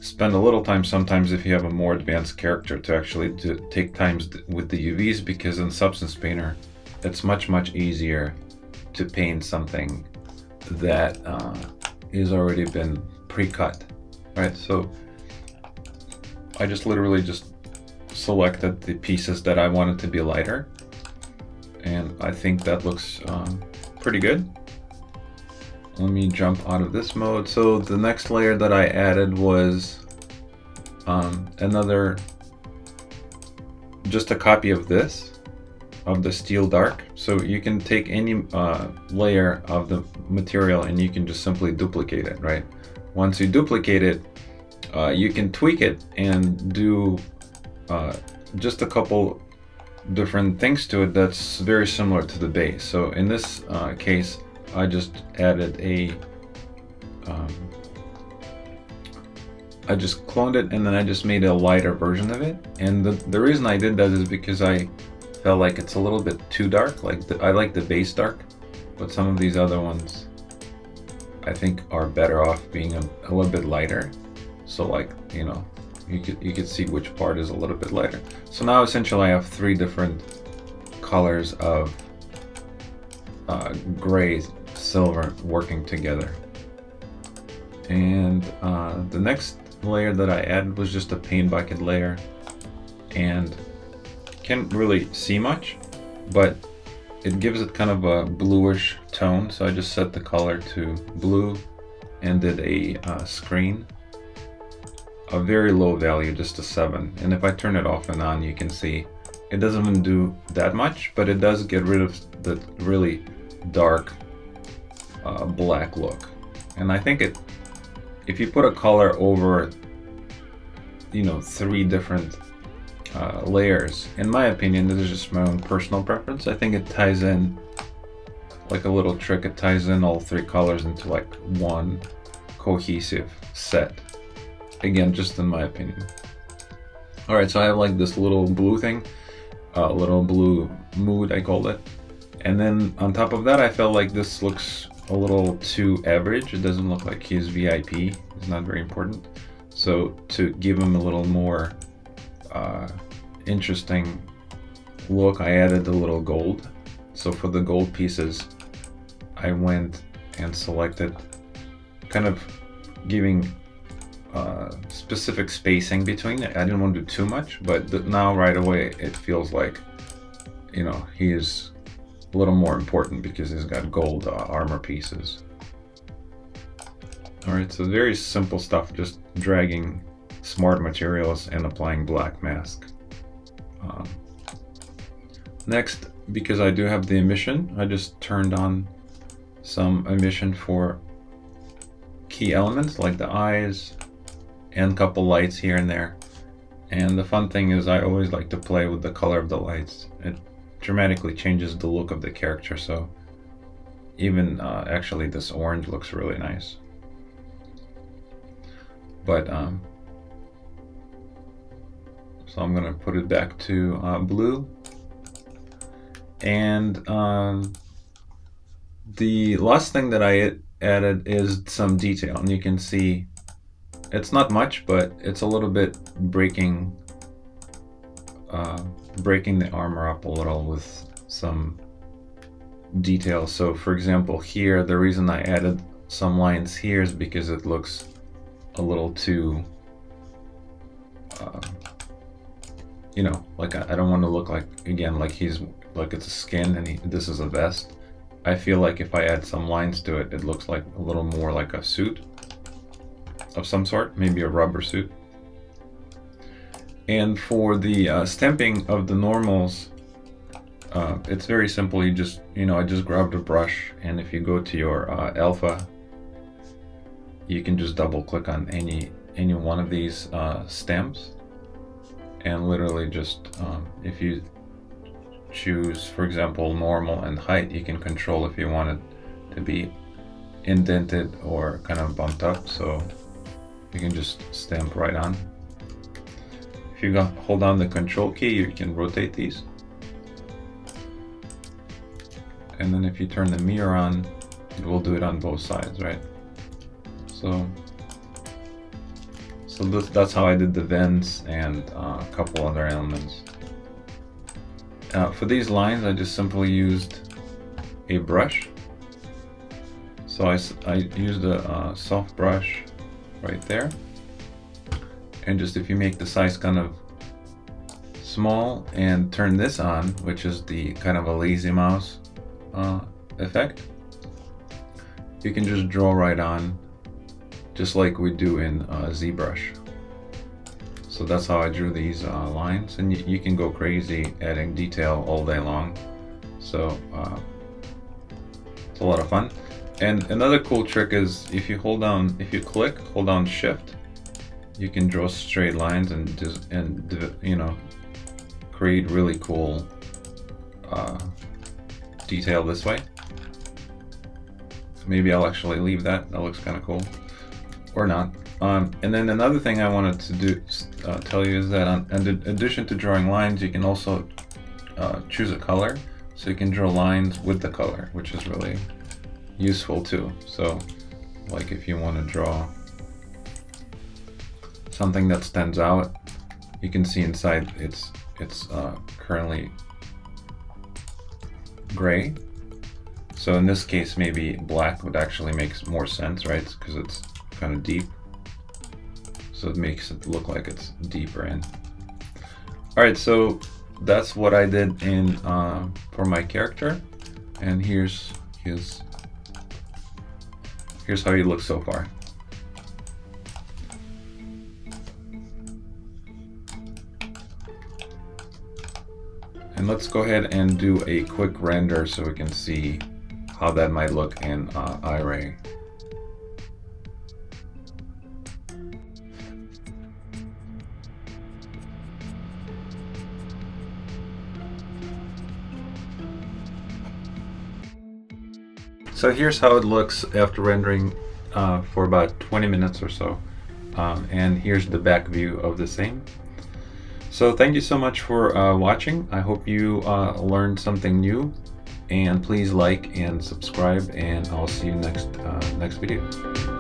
spend a little time sometimes if you have a more advanced character to actually take times with the UVs, because in Substance Painter it's much easier to paint something that is already been pre-cut, right? So I just literally just selected the pieces that I wanted to be lighter, and I think that looks pretty good. Let me jump out of this mode. So the next layer that I added was another, just a copy of this, of the Steel Dark. So you can take any layer of the material and you can just simply duplicate it, right? Once you duplicate it, you can tweak it and do just a couple different things to it that's very similar to the base. So in this case, I just added a, I just cloned it and then I just made a lighter version of it. And the reason I did that is because I felt like it's a little bit too dark. Like I like the base dark, but some of these other ones I think are better off being a little bit lighter. So like, you know, you could see which part is a little bit lighter. So now essentially I have 3 different colors of gray, silver working together. And the next layer that I added was just a paint bucket layer, and can't really see much, but it gives it kind of a bluish tone. So I just set the color to blue and did a screen a very low value, just a 7. And if I turn it off and on, you can see it doesn't even do that much, but it does get rid of the really dark black look. And I think if you put a color over, you know, 3 different layers, in my opinion, this is just my own personal preference, I think it ties in like a little trick. It ties in all 3 colors into like one cohesive set. Again, just in my opinion. All right, so I have like this little blue thing, little blue mood, I called it. And then on top of that, I felt like this looks a little too average. It doesn't look like he's VIP. It's not very important. So to give him a little more interesting look, I added a little gold. So for the gold pieces, I went and selected, kind of giving specific spacing between it. I didn't want to do too much, but now right away it feels like, you know, he is a little more important because he's got gold armor pieces. All right, so very simple stuff, just dragging smart materials and applying black mask. Next, because I do have the emission, I just turned on some emission for key elements like the eyes and a couple lights here and there. And the fun thing is I always like to play with the color of the lights. It dramatically changes the look of the character, so even actually this orange looks really nice. But so I'm gonna put it back to blue. And the last thing that I added is some detail, and you can see it's not much, but it's a little bit breaking the armor up a little with some detail. So for example here, the reason I added some lines here is because it looks a little too you know, like I don't want to look like, again, like he's like it's a skin and this is a vest. I feel like if I add some lines to it, it looks like a little more like a suit of some sort, maybe a rubber suit. And for the stamping of the normals, it's very simple. You just, you know, I just grabbed a brush, and if you go to your alpha, you can just double click on any one of these stamps, and literally just if you choose, for example, normal and height, you can control if you want it to be indented or kind of bumped up, so you can just stamp right on. If you hold down the control key, you can rotate these, and then if you turn the mirror on, it will do it on both sides, right? So that's how I did the vents and a couple other elements. For these lines, I just simply used a brush. So I used a soft brush right there, and just if you make the size kind of small and turn this on, which is the kind of a lazy mouse effect, you can just draw right on, just like we do in ZBrush. So that's how I drew these lines, and you can go crazy adding detail all day long. So it's a lot of fun. And another cool trick is if you hold down Shift, you can draw straight lines and you know, create really cool detail this way. Maybe I'll actually leave that. That looks kind of cool, or not. And then another thing I wanted to tell you is that in addition to drawing lines, you can also choose a color, so you can draw lines with the color, which is really useful too. So like if you want to draw something that stands out, you can see inside it's currently gray. So in this case, maybe black would actually make more sense, right? Because it's kind of deep. So it makes it look like it's deeper in. All right, so that's what I did in for my character, and here's how he looks so far. And let's go ahead and do a quick render so we can see how that might look in iRay. So here's how it looks after rendering for about 20 minutes or so. And here's the back view of the same. So thank you so much for watching. I hope you learned something new, and please like and subscribe, and I'll see you next video.